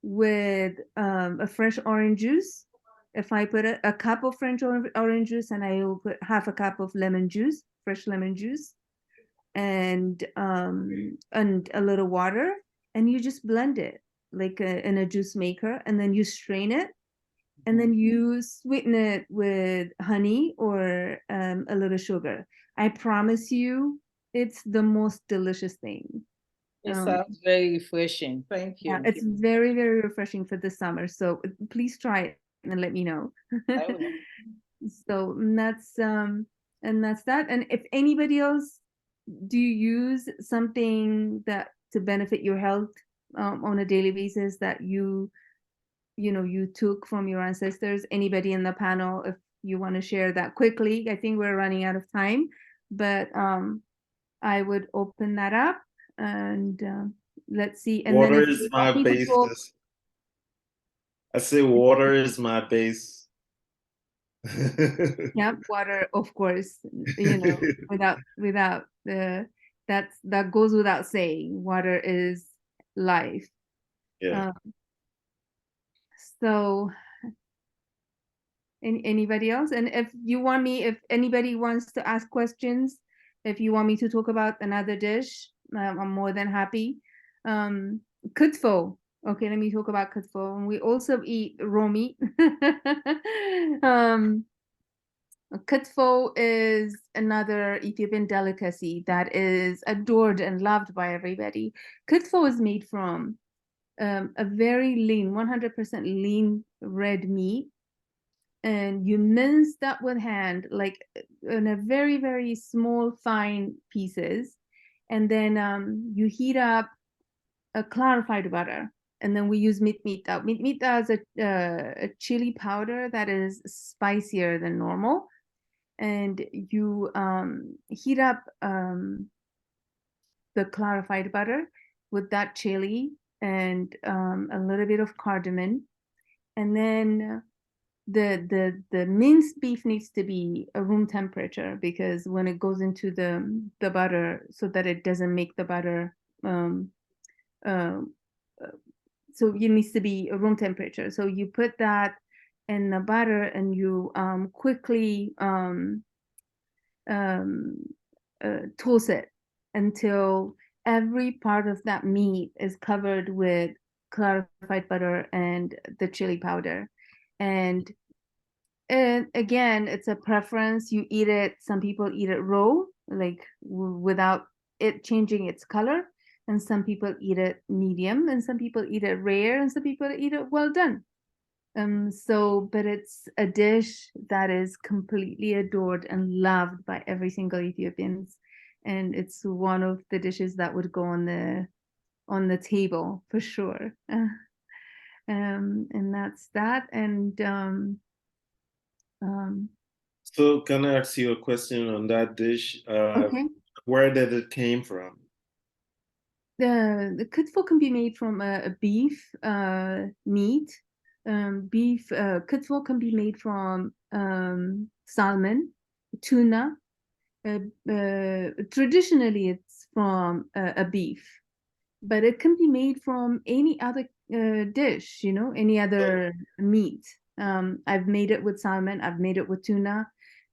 with a fresh orange juice. If I put a cup of French orange juice, and I will put half a cup of lemon juice, fresh lemon juice, and a little water, and you just blend it like in a juice maker, and then you strain it, and then you sweeten it with honey or a little sugar. I promise you, it's the most delicious thing. It sounds very refreshing. Thank you. Yeah, it's very, very refreshing for the summer. So please try it and let me know. I will. So that's that. And if anybody else, do you use something that to benefit your health on a daily basis that you took from your ancestors? Anybody in the panel, if you want to share that quickly? I think we're running out of time, but I would open that up, and let's see. And water then is my basis. I say water is my base. Yeah, water, of course, without that goes without saying. Water is life. Yeah. So anybody else? And if anybody wants to ask questions, if you want me to talk about another dish, I'm more than happy. Kutfo. Okay, let me talk about kutfo. And we also eat raw meat. Kutfo is another Ethiopian delicacy that is adored and loved by everybody. Kutfo is made from a very lean, 100% lean red meat, and you mince that with hand, like in a very, very small, fine pieces, and then you heat up a clarified butter, and then we use mitmita. Mitmita is a chili powder that is spicier than normal, and you heat up the clarified butter with that chili and a little bit of cardamom, and then the minced beef needs to be a room temperature, because when it goes into the butter, so that it doesn't make the butter so it needs to be a room temperature. So you put that in the butter, and you quickly toast it until every part of that meat is covered with clarified butter and the chili powder. And again, it's a preference. You eat it, some people eat it raw, like without it changing its color, and some people eat it medium, and some people eat it rare, and some people eat it well done. But it's a dish that is completely adored and loved by every single Ethiopians, and it's one of the dishes that would go on the table for sure. And that's that. And so can I ask you a question on that dish? Okay. Where did it came from? The kutfo can be made from a beef meat. Beef kutfo can be made from salmon, tuna. Traditionally, it's from a beef, but it can be made from any other dish, any other meat. I've made it with salmon. I've made it with tuna.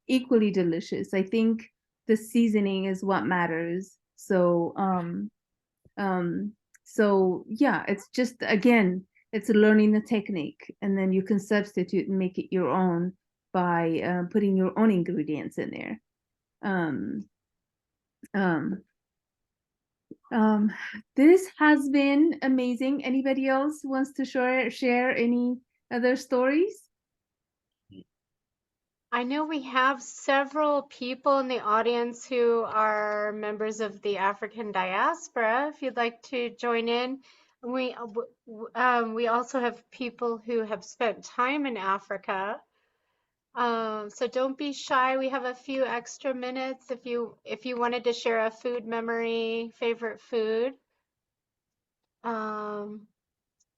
Equally delicious. I think the seasoning is what matters. So yeah, it's just, again, it's learning the technique, and then you can substitute and make it your own by putting your own ingredients in there. This has been amazing. Anybody else wants to share any other stories? I know we have several people in the audience who are members of the African diaspora. If you'd like to join in, we also have people who have spent time in Africa. So don't be shy. We have a few extra minutes if you wanted to share a food memory, favorite food.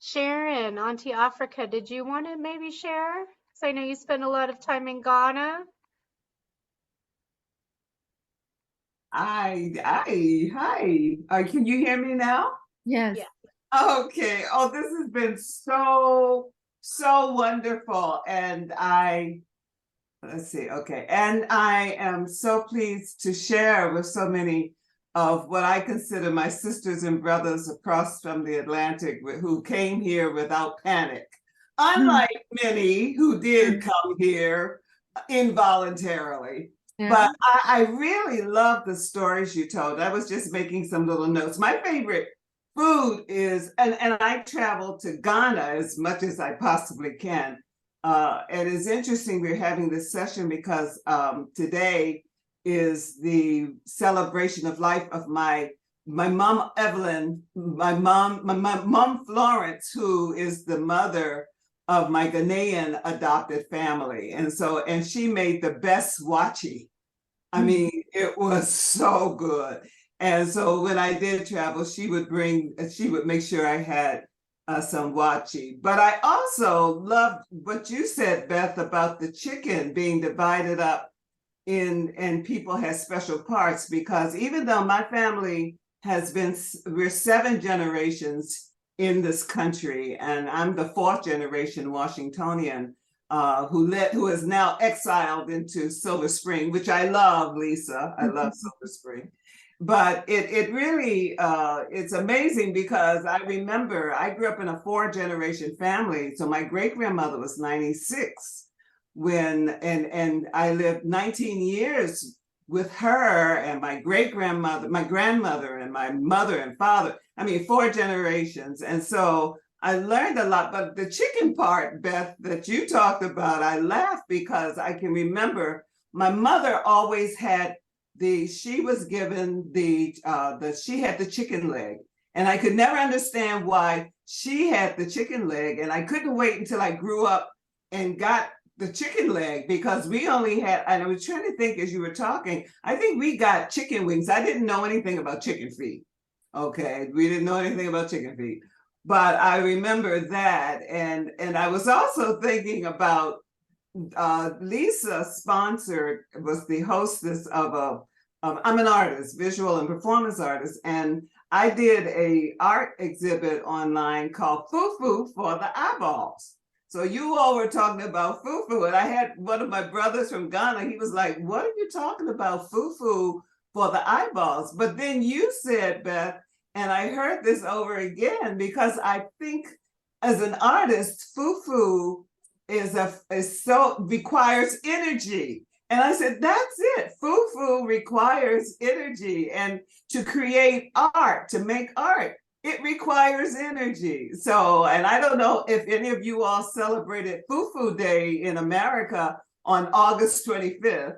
Sharon, Auntie Africa, did you want to maybe share? So I know you spent a lot of time in Ghana. Hi. Can you hear me now? Yes. Yeah. Okay. Oh, this has been so wonderful. And let's see. Okay. And I am so pleased to share with so many of what I consider my sisters and brothers across from the Atlantic who came here without panic, unlike many who did come here involuntarily. Yeah. But I really love the stories you told. I was just making some little notes. My favorite food is, and I travel to Ghana as much as I possibly can. And it's interesting we're having this session because today is the celebration of life of my mom Evelyn, my mom Florence, who is the mother of my Ghanaian adopted family. And she made the best wachi. I mean, it was so good. And so when I did travel, she would make sure I had some wachi. But I also loved what you said, Beth, about the chicken being divided up and people have special parts, because even though my family we're 7 generations in this country, and I'm the 4th generation Washingtonian who is now exiled into Silver Spring, which I love, Lisa. I love Silver Spring. But it really, it's amazing because I remember I grew up in a 4-generation family. So my great-grandmother was 96 and I lived 19 years with her and my great-grandmother, my grandmother, and my mother and father. I mean, 4 generations. And so I learned a lot. But the chicken part, Beth, that you talked about, I laugh because I can remember my mother always had she was given she had the chicken leg. And I could never understand why she had the chicken leg. And I couldn't wait until I grew up and got the chicken leg, because we only had, and I was trying to think as you were talking, I think we got chicken wings. I didn't know anything about chicken feet. Okay, we didn't know anything about chicken feet. But I remember that. And I was also thinking about Lisa was the hostess of I'm an artist, visual and performance artist, and I did a art exhibit online called Fufu for the Eyeballs. So you all were talking about fufu, and I had one of my brothers from Ghana. He was like, "What are you talking about, fufu for the eyeballs?" But then you said, Beth, and I heard this over again, because I think as an artist, fufu requires energy. And I said, that's it. Fufu requires energy. And to create art, to make art, it requires energy. So, and I don't know if any of you all celebrated Fufu Day in America on August 25th.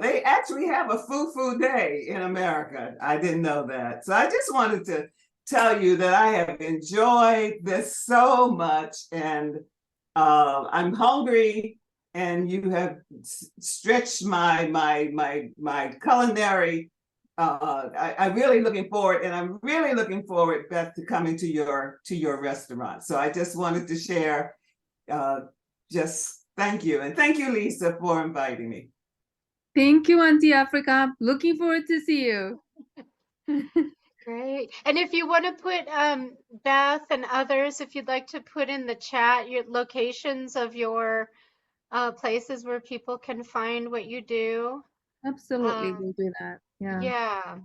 They actually have a Fufu Day in America. I didn't know that. So I just wanted to tell you that I have enjoyed this so much, and I'm hungry, and you have stretched my culinary. I'm really looking forward, and I'm really looking forward, Beth, to coming to your restaurant. So I just wanted to share. Just thank you, and thank you, Lisa, for inviting me. Thank you, Auntie Africa. Looking forward to see you. Great. And if you want to put Beth and others, if you'd like to put in the chat your locations of your places where people can find what you do. Absolutely, we'll do that. Yeah. Yeah.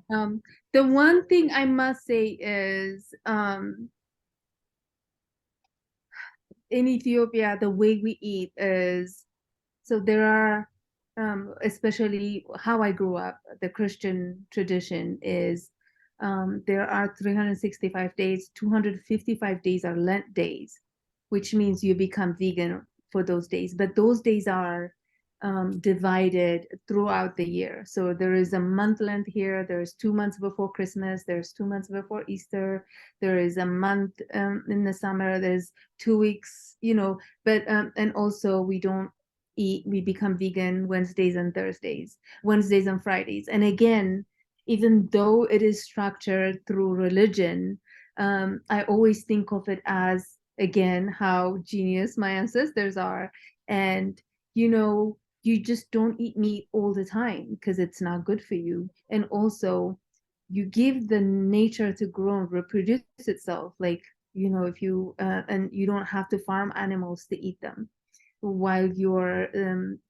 The one thing I must say is in Ethiopia, the way we eat is, so there are, especially how I grew up, the Christian tradition is there are 365 days, 255 days are Lent days, which means you become vegan for those days. But those days are divided throughout the year. So there is a month Lent here, there's 2 months before Christmas, there's 2 months before Easter, there is a month in the summer, there's 2 weeks, you know, but and also we don't eat, we become vegan Wednesdays and Thursdays, Wednesdays and Fridays. And again, even though it is structured through religion, I always think of it as, again, how genius my ancestors are. And, you know, you just don't eat meat all the time because it's not good for you. And also, you give the nature to grow and reproduce itself. Like, you know, if you, and you don't have to farm animals to eat them while you're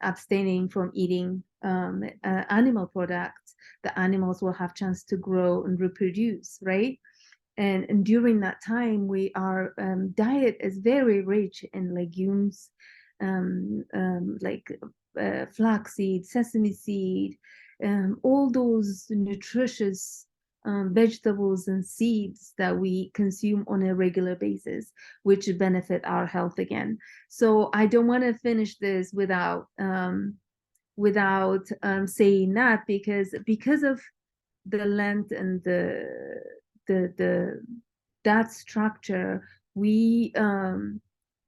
abstaining from eating animal products, the animals will have chance to grow and reproduce, right? And during that time, our diet is very rich in legumes, like flaxseed, sesame seed, all those nutritious vegetables and seeds that we consume on a regular basis, which benefit our health again. So I don't want to finish this without saying that, because of the Lent and that structure, we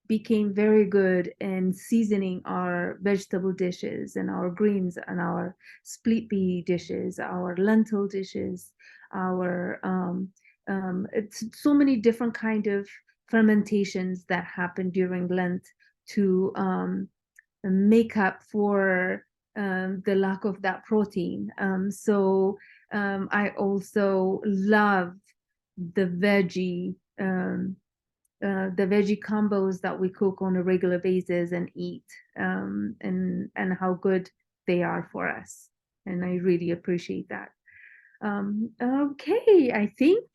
became very good in seasoning our vegetable dishes and our greens and our split pea dishes, our lentil dishes, our it's so many different kind of fermentations that happen during Lent to make up for the lack of that protein. So I also love the veggie combos that we cook on a regular basis and eat, and how good they are for us. And I really appreciate that. Okay, I think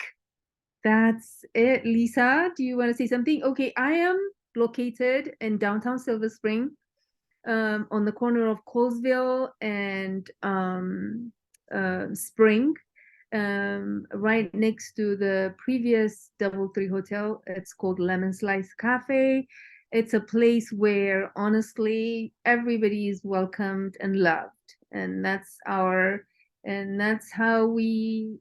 that's it. Lisa, do you want to say something? Okay, I am located in downtown Silver Spring, on the corner of Colesville and Spring, right next to the previous DoubleTree Hotel. It's called Lemon Slice Cafe. It's a place where honestly everybody is welcomed and loved, and that's how we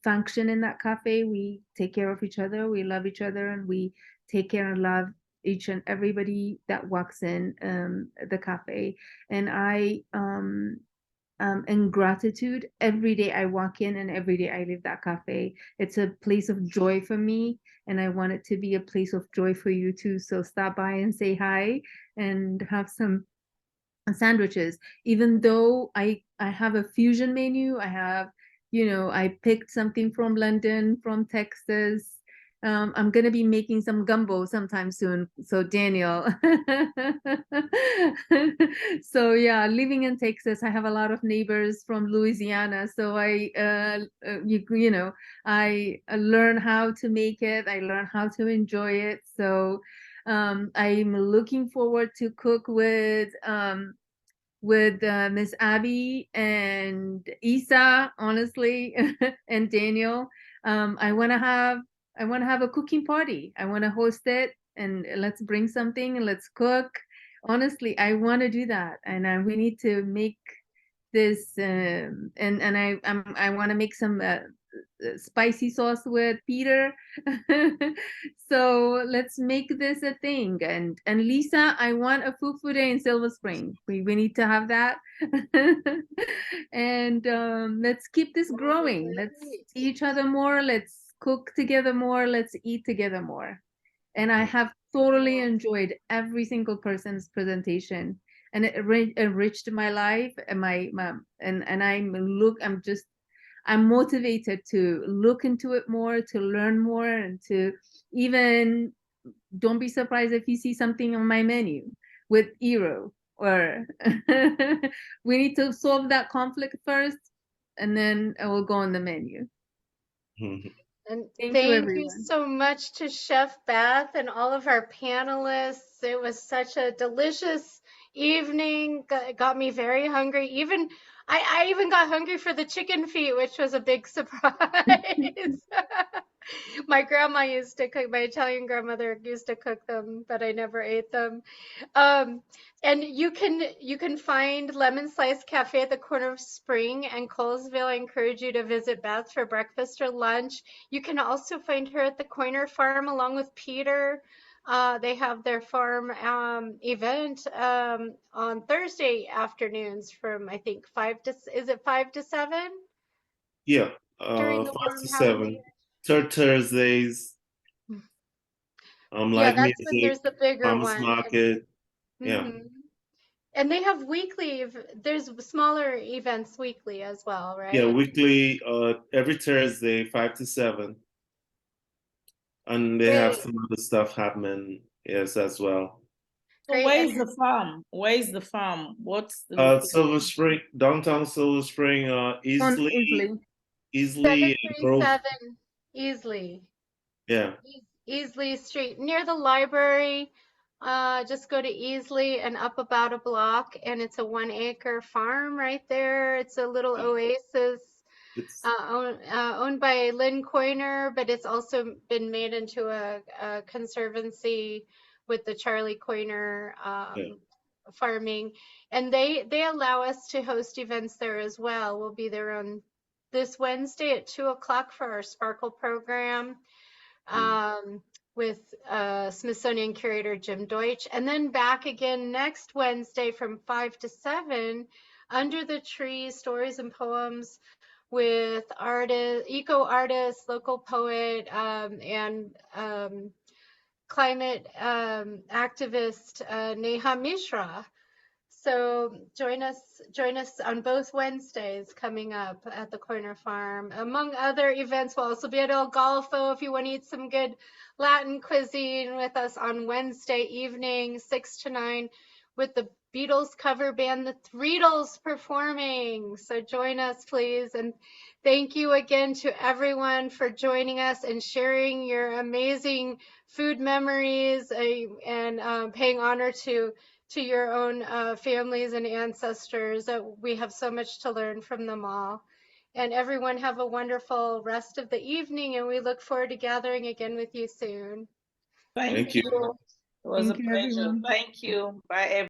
function in that cafe. We take care of each other, we love each other, and we take care and love each and everybody that walks in the cafe. And I in gratitude, every day I walk in and every day I leave that cafe. It's a place of joy for me, and I want it to be a place of joy for you too. So stop by and say hi and have some sandwiches. Even though I have a fusion menu, I have, you know, I picked something from London, from Texas. I'm gonna be making some gumbo sometime soon. So Daniel, so yeah, living in Texas, I have a lot of neighbors from Louisiana. So I, you know, I learn how to make it. I learn how to enjoy it. So I'm looking forward to cook with Miss Abby and Isa, honestly, and Daniel. I want to have a cooking party. I want to host it, and let's bring something and let's cook. Honestly, I want to do that, and we need to make this. And I want to make some spicy sauce with Peter. So let's make this a thing. And Lisa, I want a fufu day in Silver Spring. We need to have that. And let's keep this growing. Let's see each other more. Let's cook together more. Let's eat together more. And I have totally enjoyed every single person's presentation, and it enriched my life and my and I'm I'm motivated to look into it more, to learn more, and to even, don't be surprised if you see something on my menu with Iro, or we need to solve that conflict first, and then I will go on the menu. And Thank you, thank you everyone. so much to Chef Beth and all of our panelists. It was such a delicious evening. Got me very hungry. Even I even got hungry for the chicken feet, which was a big surprise. My grandma used to cook, my Italian grandmother used to cook them, but I never ate them. Um, and you can find Lemon Slice Cafe at the corner of Spring and Colesville. I encourage you to visit Beth for breakfast or lunch. You can also find her at the Coiner Farm along with Peter. They have their farm event on Thursday afternoons from, I think, 5 to 7 Yeah, during the 5 warm to holiday? 7. Third Thursdays, Yeah, live that's when music, there's the bigger farmers one. market. Yeah. Mhm. And they have there's smaller events weekly as well, Yeah, right? weekly, every Thursday, 5 to 7. And they have Great, some other stuff happening, yes, as well. So great. where And is the farm? Where is the farm? What's the Silver Spring, downtown Silver Spring, easily Easily. Grove. 737 Easley. Yeah. Easley Street, near the library. Just go to Easley and up about a block, and it's a 1 acre farm right there. It's a little oasis. It's Owned by Lynn Coiner, but it's also been made into a conservancy with the Charlie Coiner yeah. farming, and they allow us to host events there as well. We'll be there on this Wednesday at 2 o'clock for our Sparkle program with Smithsonian curator Jim Deutsch, and then back again next Wednesday from 5 to 7 under the tree, stories and poems with eco artists, local poet, and climate activist Neha Mishra. So join us on both Wednesdays coming up at the Corner Farm. Among other events, we'll also be at El Golfo if you want to eat some good Latin cuisine with us on Wednesday evening, 6 to 9, with the Beatles cover band, the Threedles, performing. So join us, please. And thank you again to everyone for joining us and sharing your amazing food memories and paying honor to your own families and ancestors. We have so much to learn from them all. And everyone have a wonderful rest of the evening, and we look forward to gathering again with you soon. Thank Thank you. you. It was a Thank you, pleasure. everyone. Thank you. Bye, everyone.